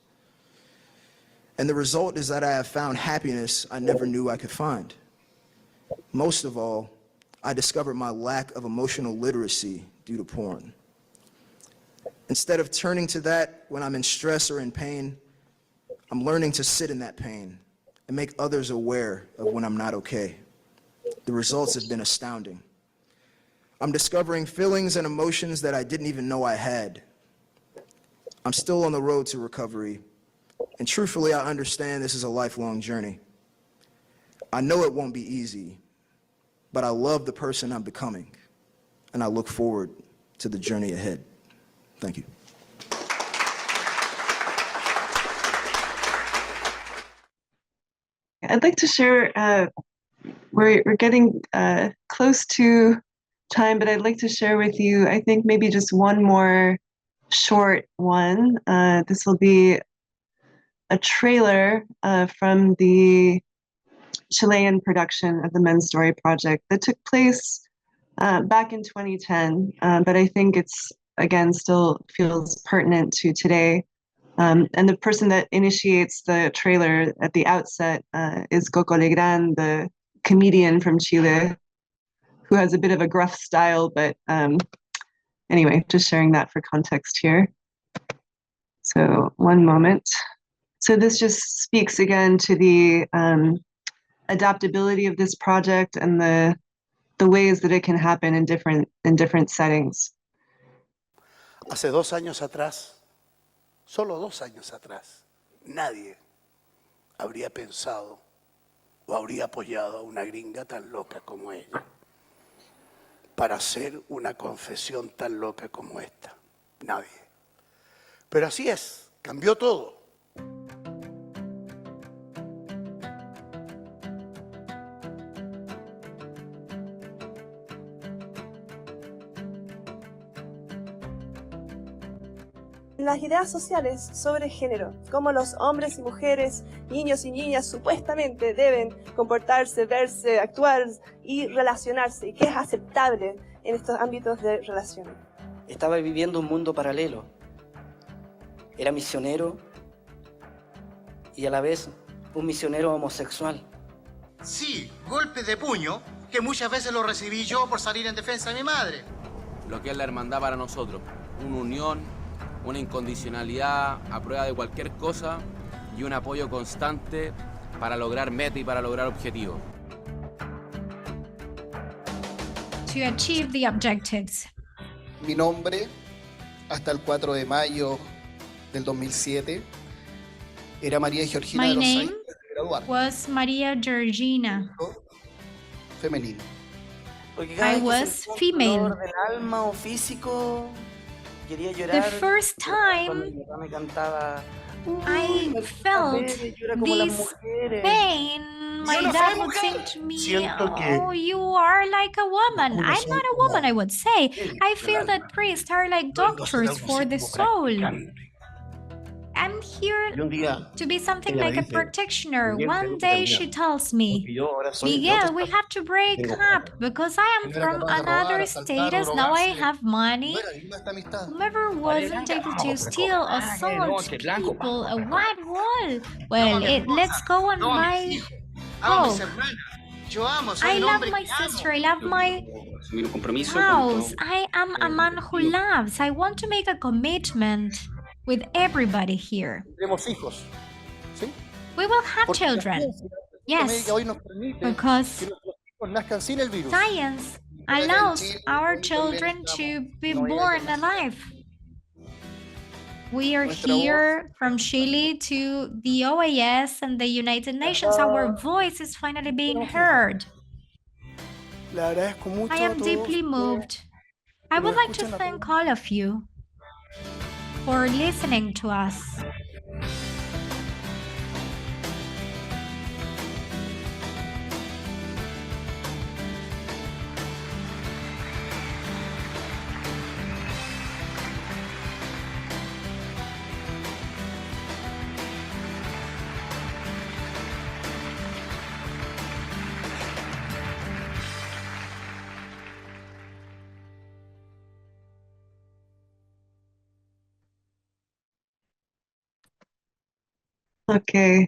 And the result is that I have found happiness I never knew I could find. Most of all, I discovered my lack of emotional literacy due to porn. Instead of turning to that when I'm in stress or in pain, I'm learning to sit in that pain and make others aware of when I'm not okay. The results have been astounding. I'm discovering feelings and emotions that I didn't even know I had. I'm still on the road to recovery, and truthfully, I understand this is a lifelong journey. I know it won't be easy, but I love the person I'm becoming, and I look forward to the journey ahead. Thank you. I'd like to share, we're getting close to time, but I'd like to share with you, I think maybe just one more short one. This will be a trailer from the Chilean production of the Men's Story Project that took place back in 2010, but I think it's, again, still feels pertinent to today. And the person that initiates the trailer at the outset is Coco Legrand, the comedian from Chile, who has a bit of a gruff style, but anyway, just sharing that for context here. So one moment. So this just speaks again to the adaptability of this project and the ways that it can happen in different settings. Hace 2 años atrás, solo 2 años atrás, nadie habría pensado o habría apoyado a una gringa tan loca como ella para hacer una confesión tan loca como esta. Nadie. Pero así es, cambió todo. Las ideas sociales sobre género, cómo los hombres y mujeres, niños y niñas supuestamente deben comportarse, verse, actuar y relacionarse, y qué es aceptable en estos ámbitos de relación. Estaba viviendo un mundo paralelo. Era misionero y a la vez un misionero homosexual. Sí, golpes de puño, que muchas veces lo recibí yo por salir en defensa de mi madre. Lo que es la hermandad para nosotros, una unión, una incondicionalidad a prueba de cualquier cosa y un apoyo constante para lograr metas y para lograr objetivos. To achieve the objectives. Mi nombre, hasta el 4 de mayo del 2007, era María Georgina My de los name Aires de graduar, was Maria Georgina. femenino. Porque cada I vez que was sentía un female. dolor del alma o físico, quería llorar. The first Cuando time mi papá me cantaba, I felt llora como las this mujeres. pain, my no dad soy would say mujer. to me, Siento que- oh, you are like a woman. Algunos I'm son not a como woman, I would say. I del feel alma. that priests are like Vengo a hacer doctors algo for así the como soul. practicante. I'm here Y un día to be something ella me like a dice, practitioner. "Miguel, One tenemos que day terminar, she tells me, porque yo ahora soy de Miguel, otro we estado. have to break Tengo up plata. because I am Que no era from capaz de robar, another asaltar o status. Now I drogarse. have money. No era digna esta amistad. Whoever wasn't able to steal or assault people, a white wall. Well, let's go and No a mis buy hijos. Amo a mis coke. hermanas. Yo amo, soy I un love hombre my que amo. sister. I love my Asumir un compromiso house. con I am a man who loves. I want to make a commitment with everybody here. Tendremos hijos. ¿Sí? We will have Porque la children. ciencia Yes, médica hoy nos permite because que nuestros hijos nazcan sin el virus. science allows our children to be born alive. We are here from Chile to the OAS and the United Nations. Our voice is finally being heard. Le agradezco mucho I a am todos deeply ustedes moved. I que would nos like to escuchan a thank todos. all of you for listening to us. Okay,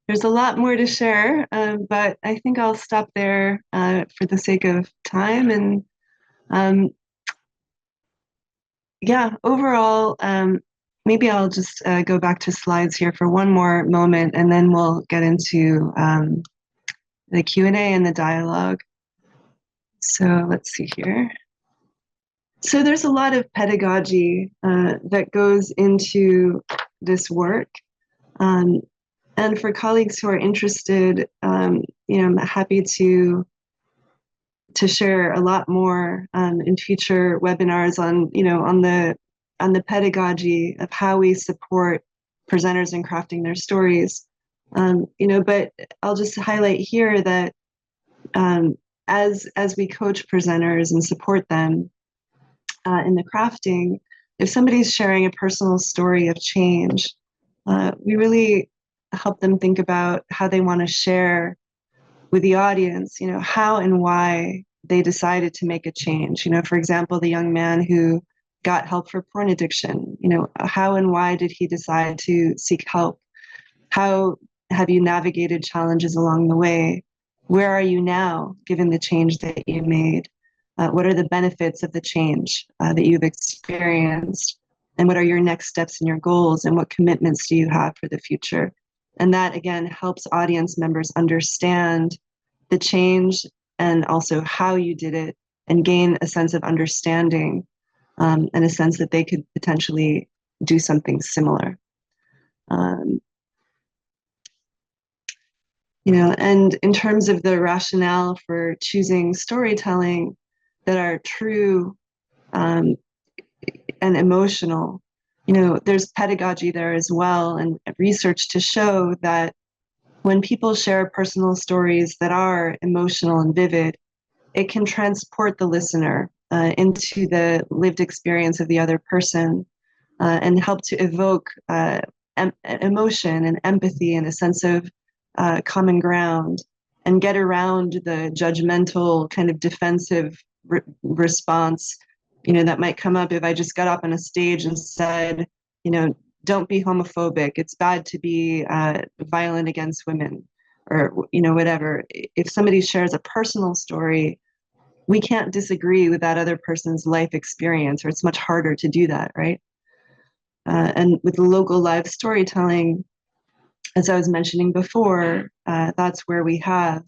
there's a lot more to share, but I think I'll stop there for the sake of time. And yeah, overall, maybe I'll just go back to slides here for one more moment, and then we'll get into the Q&A and the dialogue. So let's see here. So there's a lot of pedagogy that goes into this work. And for colleagues who are interested, I'm happy to share a lot more in future webinars on the pedagogy of how we support presenters in crafting their stories. But I'll just highlight here that as we coach presenters and support them in the crafting, if somebody's sharing a personal story of change, we really help them think about how they want to share with the audience, how and why they decided to make a change. For example, the young man who got help for porn addiction, how and why did he decide to seek help? How have you navigated challenges along the way? Where are you now, given the change that you made? What are the benefits of the change that you've experienced? And what are your next steps and your goals? And what commitments do you have for the future? And that, again, helps audience members understand the change and also how you did it, and gain a sense of understanding and a sense that they could potentially do something similar. And in terms of the rationale for choosing storytelling that are true and emotional, there's pedagogy there as well, and research to show that when people share personal stories that are emotional and vivid, it can transport the listener into the lived experience of the other person and help to evoke emotion and empathy and a sense of common ground, and get around the judgmental kind of defensive response that might come up if I just got up on a stage and said, don't be homophobic, it's bad to be violent against women, or whatever. If somebody shares a personal story, we can't disagree with that other person's life experience, or it's much harder to do that, right? And with local live storytelling, as I was mentioning before, that's where we have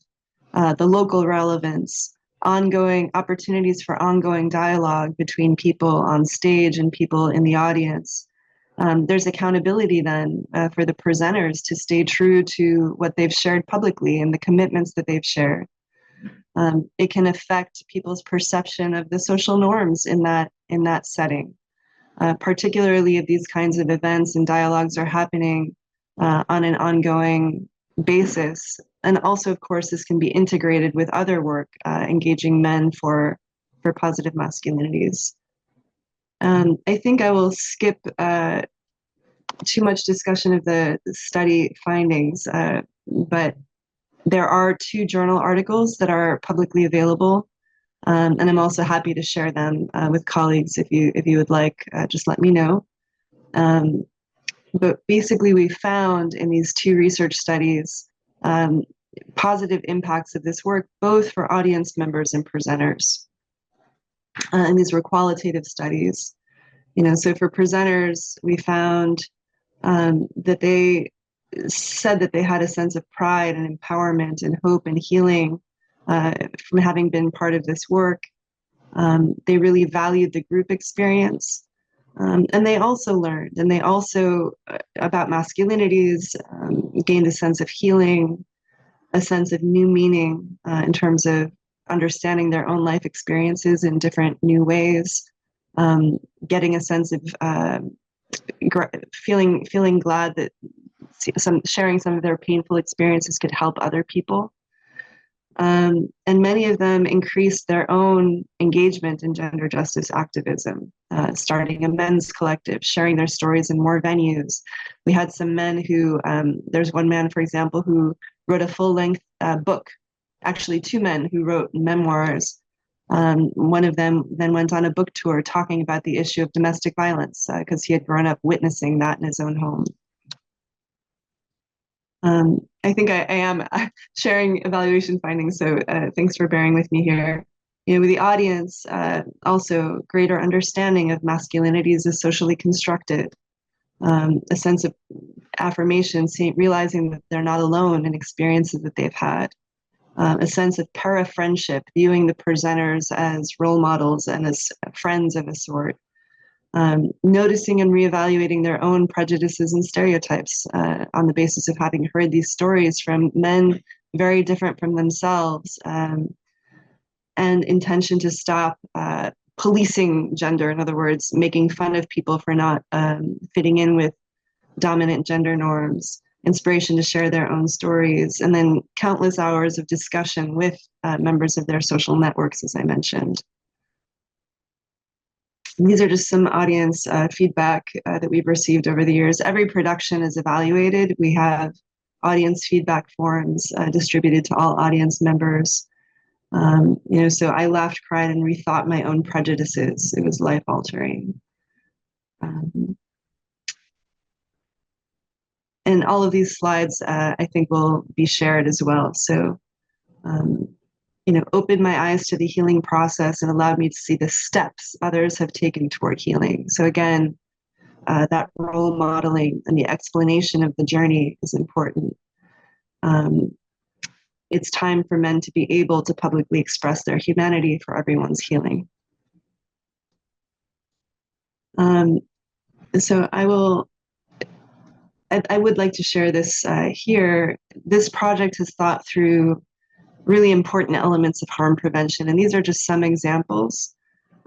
the local relevance, ongoing opportunities for ongoing dialogue between people on stage and people in the audience. There's accountability then for the presenters to stay true to what they've shared publicly and the commitments that they've shared. It can affect people's perception of the social norms in that setting, particularly if these kinds of events and dialogues are happening on an ongoing basis. And also, of course, this can be integrated with other work engaging men for positive masculinities. I think I will skip too much discussion of the study findings, but there are 2 journal articles that are publicly available, and I'm also happy to share them with colleagues if you would like. Just let me know. But basically, we found in these 2 research studies positive impacts of this work, both for audience members and presenters. And these were qualitative studies. So for presenters, we found that they said that they had a sense of pride and empowerment and hope and healing from having been part of this work. They really valued the group experience. And they also learned, and they also, about masculinities, gained a sense of healing, a sense of new meaning in terms of understanding their own life experiences in different new ways, getting a sense of feeling glad that sharing some of their painful experiences could help other people. And many of them increased their own engagement in gender justice activism, starting a men's collective, sharing their stories in more venues. We had some men who, there's one man, for example, who wrote a full-length book, actually 2 men who wrote memoirs. One of them then went on a book tour talking about the issue of domestic violence because he had grown up witnessing that in his own home. I think I am sharing evaluation findings, so thanks for bearing with me here. With the audience, also greater understanding of masculinities as socially constructed, a sense of affirmation, realizing that they're not alone in experiences that they've had, a sense of para-friendship, viewing the presenters as role models and as friends of a sort. Noticing and reevaluating their own prejudices and stereotypes on the basis of having heard these stories from men very different from themselves, and intention to stop policing gender, in other words, making fun of people for not fitting in with dominant gender norms, inspiration to share their own stories, and then countless hours of discussion with members of their social networks, as I mentioned. These are just some audience feedback that we've received over the years. Every production is evaluated. We have audience feedback forms distributed to all audience members. So I laughed, cried, and rethought my own prejudices. It was life-altering. And all of these slides, I think, will be shared as well. So, opened my eyes to the healing process and allowed me to see the steps others have taken toward healing. So again, that role modeling and the explanation of the journey is important. It's time for men to be able to publicly express their humanity for everyone's healing. So I would like to share this here. This project has thought through really important elements of harm prevention, and these are just some examples.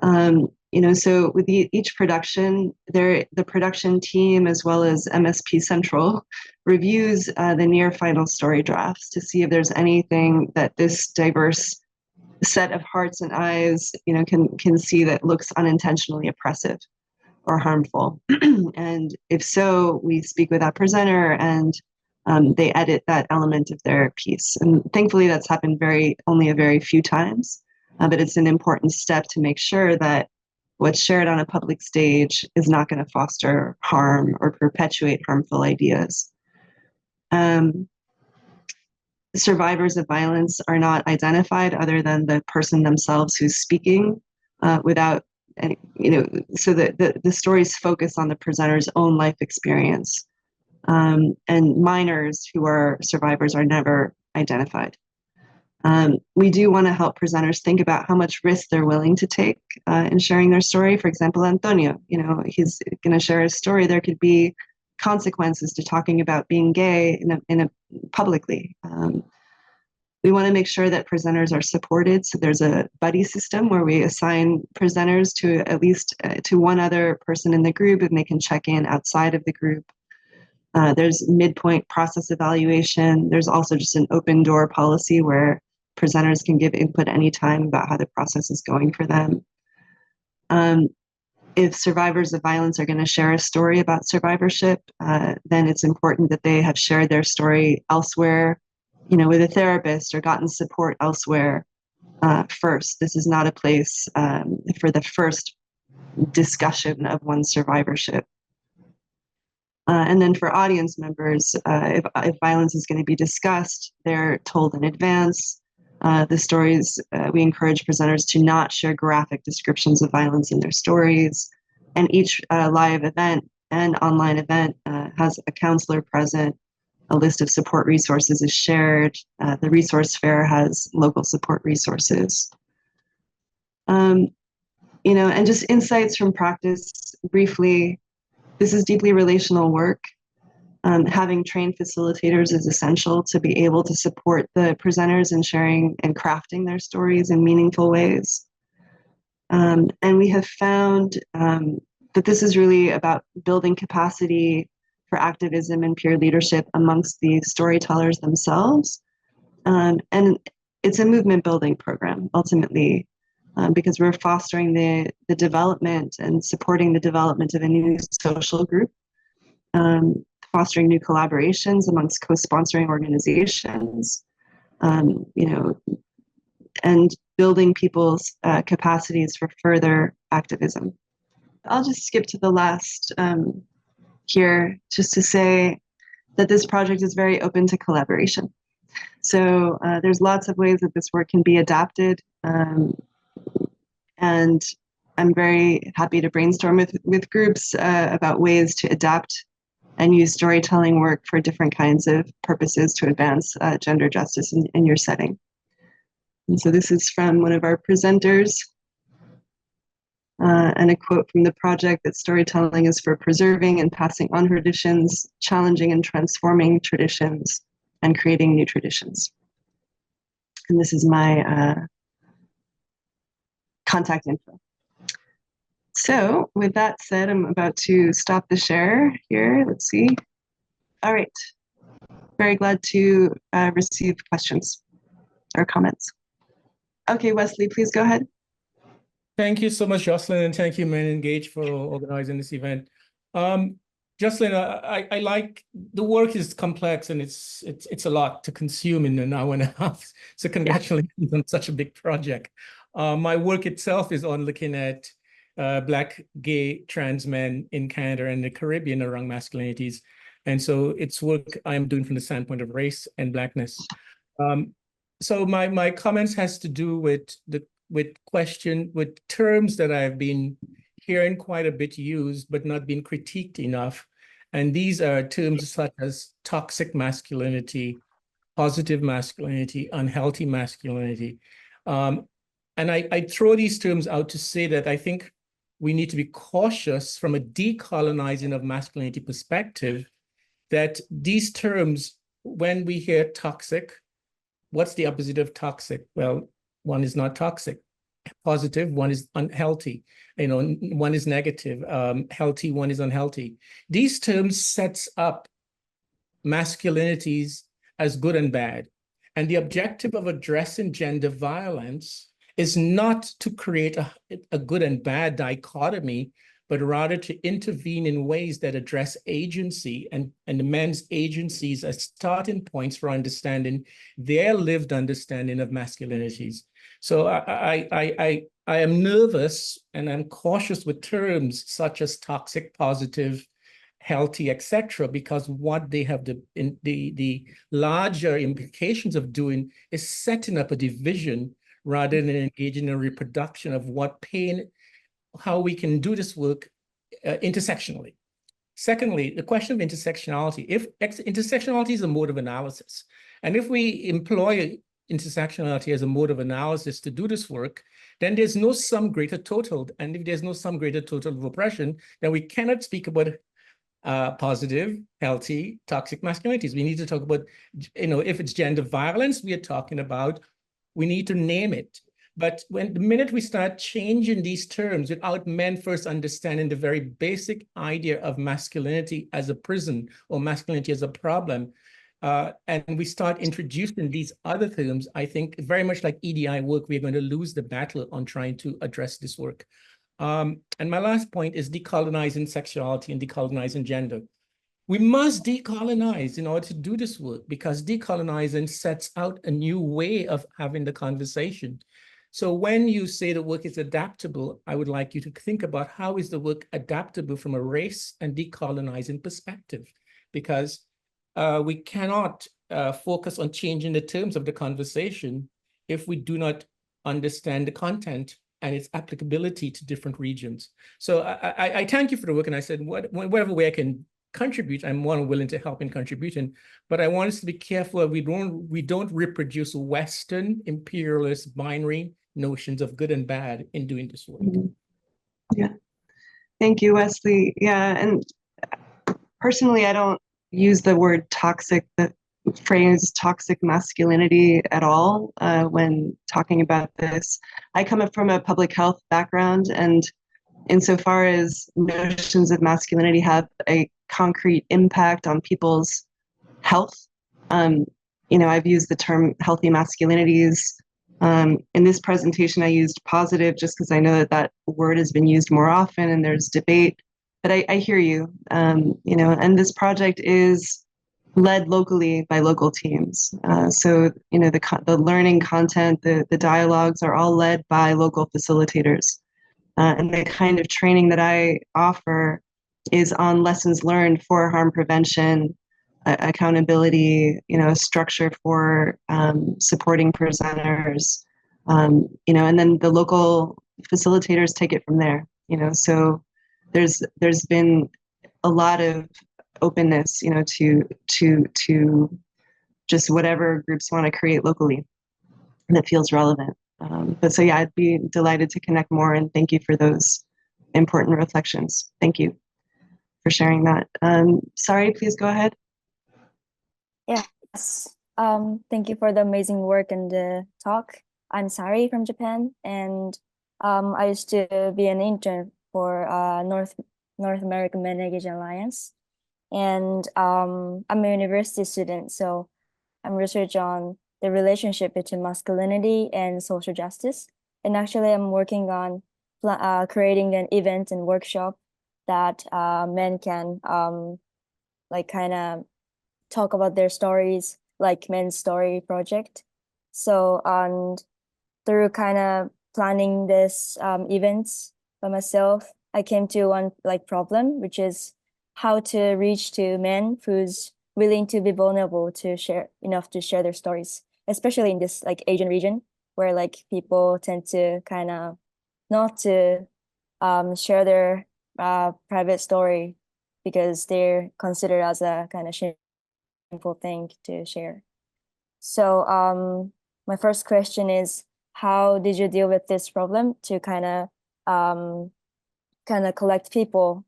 So with each production, the production team as well as MSP Central reviews the near final story drafts to see if there's anything that this diverse set of hearts and eyes, can see that looks unintentionally oppressive or harmful. And if so, we speak with that presenter and they edit that element of their piece. And thankfully that's happened only a very few times, but it's an important step to make sure that what's shared on a public stage is not going to foster harm or perpetuate harmful ideas. Survivors of violence are not identified other than the person themselves who's speaking without any, so that the stories focus on the presenter's own life experience. And minors who are survivors are never identified. We do want to help presenters think about how much risk they're willing to take in sharing their story. For example, Antonio, he's going to share his story. There could be consequences to talking about being gay publicly. We want to make sure that presenters are supported. So there's a buddy system where we assign presenters to at least to one other person in the group, and they can check in outside of the group. There's midpoint process evaluation. There's also just an open door policy where presenters can give input anytime about how the process is going for them. If survivors of violence are going to share a story about survivorship, then it's important that they have shared their story elsewhere, with a therapist or gotten support elsewhere first. This is not a place for the first discussion of one's survivorship. And then for audience members, if violence is going to be discussed, they're told in advance. The stories, we encourage presenters to not share graphic descriptions of violence in their stories. And each live event and online event has a counselor present. A list of support resources is shared. The resource fair has local support resources. And just insights from practice briefly. This is deeply relational work. Having trained facilitators is essential to be able to support the presenters in sharing and crafting their stories in meaningful ways. And we have found that this is really about building capacity for activism and peer leadership amongst the storytellers themselves. And it's a movement building program, ultimately, because we're fostering the development and supporting the development of a new social group, fostering new collaborations amongst co-sponsoring organizations, and building people's capacities for further activism. I'll just skip to the last here, just to say that this project is very open to collaboration. So there's lots of ways that this work can be adapted. And I'm very happy to brainstorm with groups about ways to adapt and use storytelling work for different kinds of purposes to advance gender justice in your setting. And so this is from one of our presenters, and a quote from the project that storytelling is for preserving and passing on traditions, challenging and transforming traditions, and creating new traditions. And this is my contact info. So with that said, I'm about to stop the share here. Let's see. All right. Very glad to receive questions or comments. Okay, Wesley, please go ahead. Thank you so much, Jocelyn, and thank you, Men Engage, for organizing this event. Jocelyn, I like the work is complex and it's a lot to consume in an hour and a half. So congratulations on such a big project. My work itself is on looking at Black, gay, trans men in Canada and the Caribbean around masculinities. And so it's work I'm doing from the standpoint of race and Blackness. So my comments has to do with with terms that I've been hearing quite a bit used, but not being critiqued enough. And these are terms such as toxic masculinity, positive masculinity, unhealthy masculinity. And I throw these terms out to say that I think we need to be cautious from a decolonizing of masculinity perspective, that these terms, when we hear toxic, what's the opposite of toxic? Well, one is not toxic. Positive, one is unhealthy. One is negative. Healthy, one is unhealthy. These terms sets up masculinities as good and bad. And the objective of addressing gender violence is not to create a good and bad dichotomy, but rather to intervene in ways that address agency and the men's agencies as starting points for understanding their lived understanding of masculinities. So I am nervous and I'm cautious with terms such as toxic, positive, healthy, etc., because what they have the larger implications of doing is setting up a division rather than engaging in a reproduction of what pain, how we can do this work intersectionally. Secondly, the question of intersectionality. If intersectionality is a mode of analysis, and if we employ intersectionality as a mode of analysis to do this work, then there's no sum greater total. And if there's no sum greater total of oppression, then we cannot speak about positive, healthy, toxic masculinities. We need to talk about, if it's gender violence we are talking about, we need to name it. But the minute we start changing these terms without men first understanding the very basic idea of masculinity as a prison or masculinity as a problem, and we start introducing these other terms, I think very much like EDI work, we're going to lose the battle on trying to address this work. And my last point is decolonizing sexuality and decolonizing gender. We must decolonize in order to do this work, because decolonizing sets out a new way of having the conversation. So when you say the work is adaptable, I would like you to think about how is the work adaptable from a race and decolonizing perspective, because we cannot focus on changing the terms of the conversation if we do not understand the content and its applicability to different regions. So I thank you for the work, and I said, whatever way I can contribute, I'm more than willing to help in contributing, but I want us to be careful we don't reproduce Western imperialist binary notions of good and bad in doing this work. Yeah, thank you, Wesley. Yeah, and personally, I don't use the word toxic, the phrase toxic masculinity at all when talking about this. I come up from a public health background, and insofar as notions of masculinity have a concrete impact on people's health, I've used the term healthy masculinities. In this presentation, I used positive just because I know that word has been used more often and there's debate, but I hear you, and this project is led locally by local teams. So, the learning content, the dialogues are all led by local facilitators. And the kind of training that I offer is on lessons learned for harm prevention, accountability, a structure for supporting presenters, and then the local facilitators take it from there. So there's been a lot of openness, to just whatever groups want to create locally that feels relevant. But so yeah, I'd be delighted to connect more, and thank you for those important reflections. Thank you for sharing that. Sari, please go ahead. Yes. Thank you for the amazing work and the talk. I'm Sari from Japan, and I used to be an intern for North American Men Engage Alliance, and I'm a university student, so I'm research on the relationship between masculinity and social justice. And actually, I'm working on creating an event and workshop that men can like kind of talk about their stories, like Men's Story Project. So and through kind of planning this events by myself, I came to one like problem, which is how to reach to men who's willing to be vulnerable to share enough to share their stories, especially in this like Asian region where like people tend to kind of not to share their private story because they're considered as a kind of shameful thing to share. So my first question is, how did you deal with this problem to kind of collect people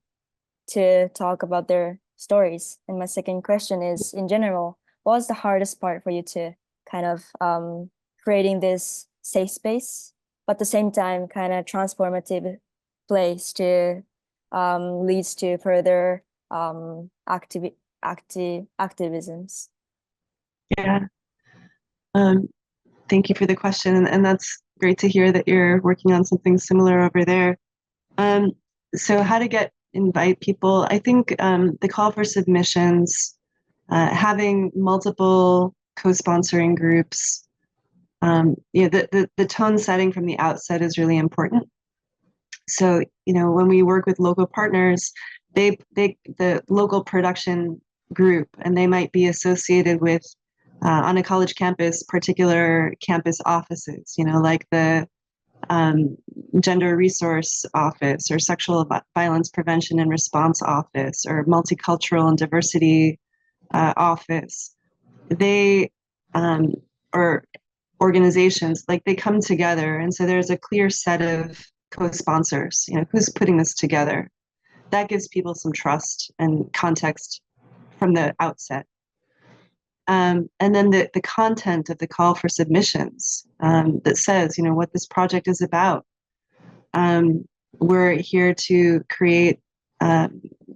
to talk about their stories? And my second question is, in general, what was the hardest part for you to kind of creating this safe space, but at the same time kind of transformative place to leads to further activisms? Yeah. Thank you for the question, and that's great to hear that you're working on something similar over there. So how to invite people? I think the call for submissions, having multiple co-sponsoring groups, the tone setting from the outset is really important. So, when we work with local partners, the local production group, and they might be associated with on a college campus, particular campus offices, like the Gender Resource Office or Sexual Violence Prevention and Response Office or Multicultural and Diversity Office. They, or organizations, like they come together. And so there's a clear set of co-sponsors, who's putting this together. That gives people some trust and context from the outset. And then the content of the call for submissions that says, what this project is about. We're here to create,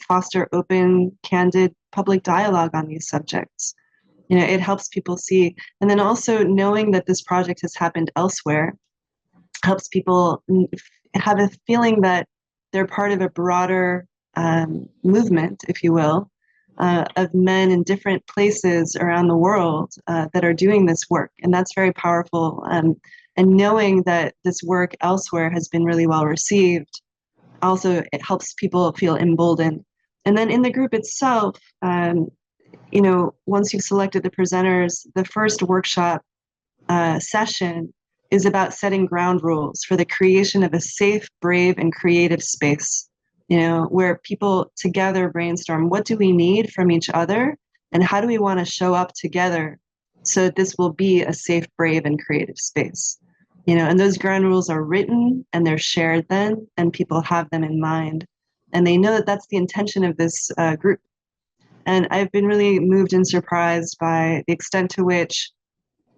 foster open, candid public dialogue on these subjects. It helps people see. And then also knowing that this project has happened elsewhere helps people have a feeling that they're part of a broader movement, if you will, of men in different places around the world that are doing this work. And that's very powerful. And knowing that this work elsewhere has been really well received, also it helps people feel emboldened. And then in the group itself, once you've selected the presenters, the first workshop session is about setting ground rules for the creation of a safe, brave, and creative space. Where people together brainstorm, what do we need from each other and how do we want to show up together so that this will be a safe, brave, and creative space. And those ground rules are written and they're shared then, and people have them in mind. And they know that that's the intention of this group. And I've been really moved and surprised by the extent to which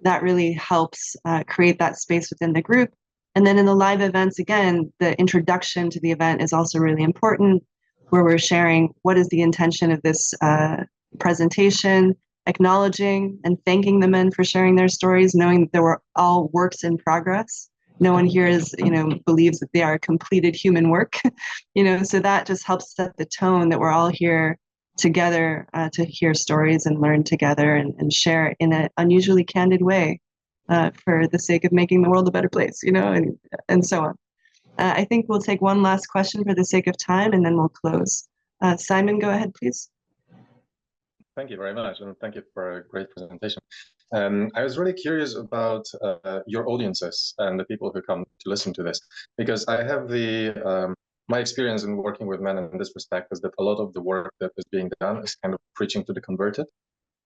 that really helps create that space within the group. And then in the live events, again, the introduction to the event is also really important, where we're sharing what is the intention of this presentation, acknowledging and thanking the men for sharing their stories, knowing that they were all works in progress. No one here believes that they are completed human work, so that just helps set the tone that we're all here together to hear stories and learn together and share in an unusually candid way. For the sake of making the world a better place, and so on. I think we'll take one last question for the sake of time, and then we'll close. Simon, go ahead, please. Thank you very much, and thank you for a great presentation. I was really curious about your audiences and the people who come to listen to this, because I have my experience in working with men in this respect is that a lot of the work that is being done is kind of preaching to the converted,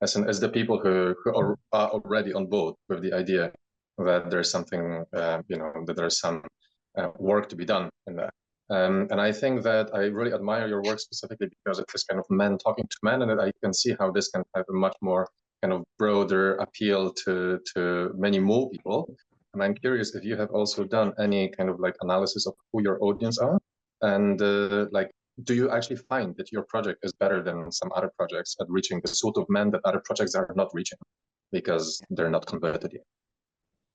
as the people who are already on board with the idea that there's something, that there's some work to be done in that. And I think that I really admire your work specifically because it is kind of men talking to men, and I can see how this can have a much more kind of broader appeal to many more people. And I'm curious if you have also done any kind of like analysis of who your audience are, and do you actually find that your project is better than some other projects at reaching the sort of men that other projects are not reaching because they're not converted yet?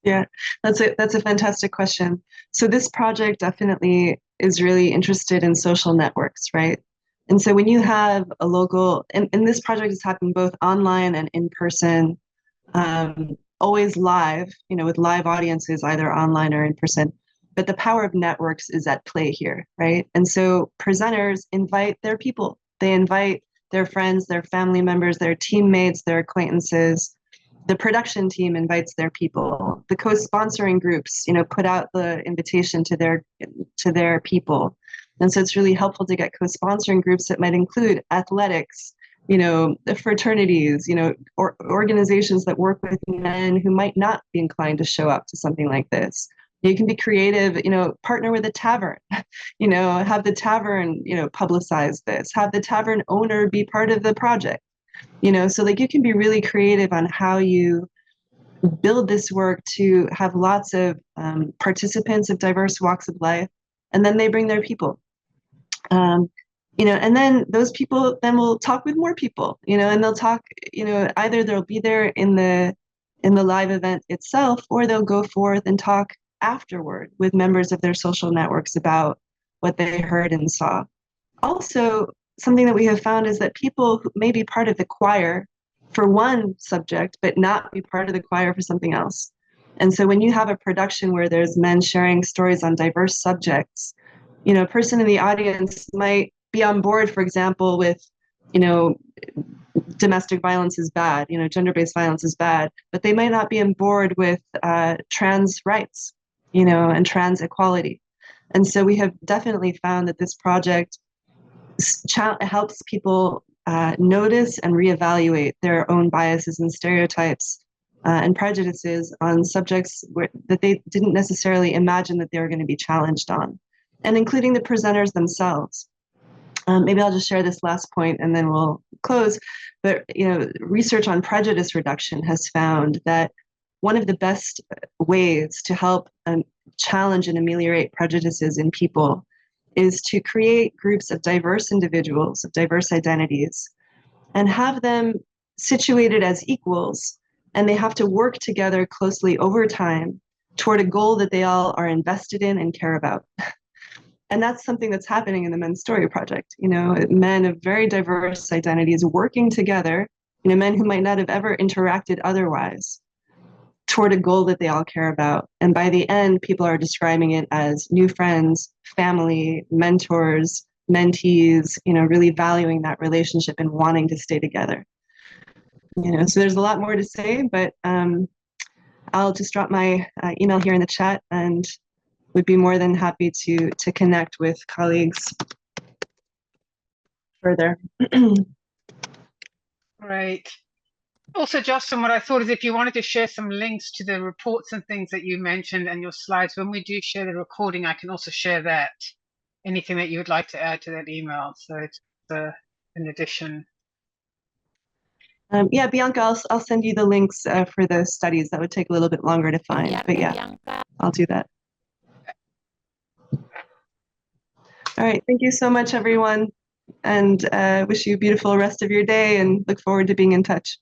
Yeah, that's a fantastic question. So this project definitely is really interested in social networks, right? And so when you have a local, and this project has happened both online and in person, always live, with live audiences, either online or in person. But the power of networks is at play here, right? And so presenters invite their people. They invite their friends, their family members, their teammates, their acquaintances. The production team invites their people. The co-sponsoring groups, put out the invitation to their people. And so it's really helpful to get co-sponsoring groups that might include athletics, the fraternities, or organizations that work with men who might not be inclined to show up to something like this. You can be creative, partner with a tavern, have the tavern, publicize this, have the tavern owner be part of the project, so like you can be really creative on how you build this work to have lots of participants of diverse walks of life, and then they bring their people. And then those people then will talk with more people, and they'll talk, either they'll be there in the live event itself, or they'll go forth and talk afterward with members of their social networks about what they heard and saw. Also, something that we have found is that people who may be part of the choir for one subject, but not be part of the choir for something else. And so when you have a production where there's men sharing stories on diverse subjects, a person in the audience might be on board, for example, with, domestic violence is bad, gender-based violence is bad, but they might not be on board with trans rights, and trans equality. And so we have definitely found that this project helps people notice and reevaluate their own biases and stereotypes and prejudices on subjects that they didn't necessarily imagine that they were going to be challenged on, and including the presenters themselves. Maybe I'll just share this last point and then we'll close. But research on prejudice reduction has found that one of the best ways to help challenge and ameliorate prejudices in people is to create groups of diverse individuals, of diverse identities, and have them situated as equals, and they have to work together closely over time toward a goal that they all are invested in and care about. And that's something that's happening in the Men's Story Project. Men of very diverse identities working together, men who might not have ever interacted otherwise, toward a goal that they all care about. And by the end, people are describing it as new friends, family, mentors, mentees, really valuing that relationship and wanting to stay together. So there's a lot more to say, but I'll just drop my email here in the chat and would be more than happy to connect with colleagues further. Great. Also, Justin, what I thought is if you wanted to share some links to the reports and things that you mentioned and your slides, when we do share the recording, I can also share that. Anything that you would like to add to that email. So it's in addition. Yeah, Bianca, I'll send you the links for the studies. That would take a little bit longer to find, but yeah, I'll do that. All right, thank you so much, everyone, and wish you a beautiful rest of your day and look forward to being in touch.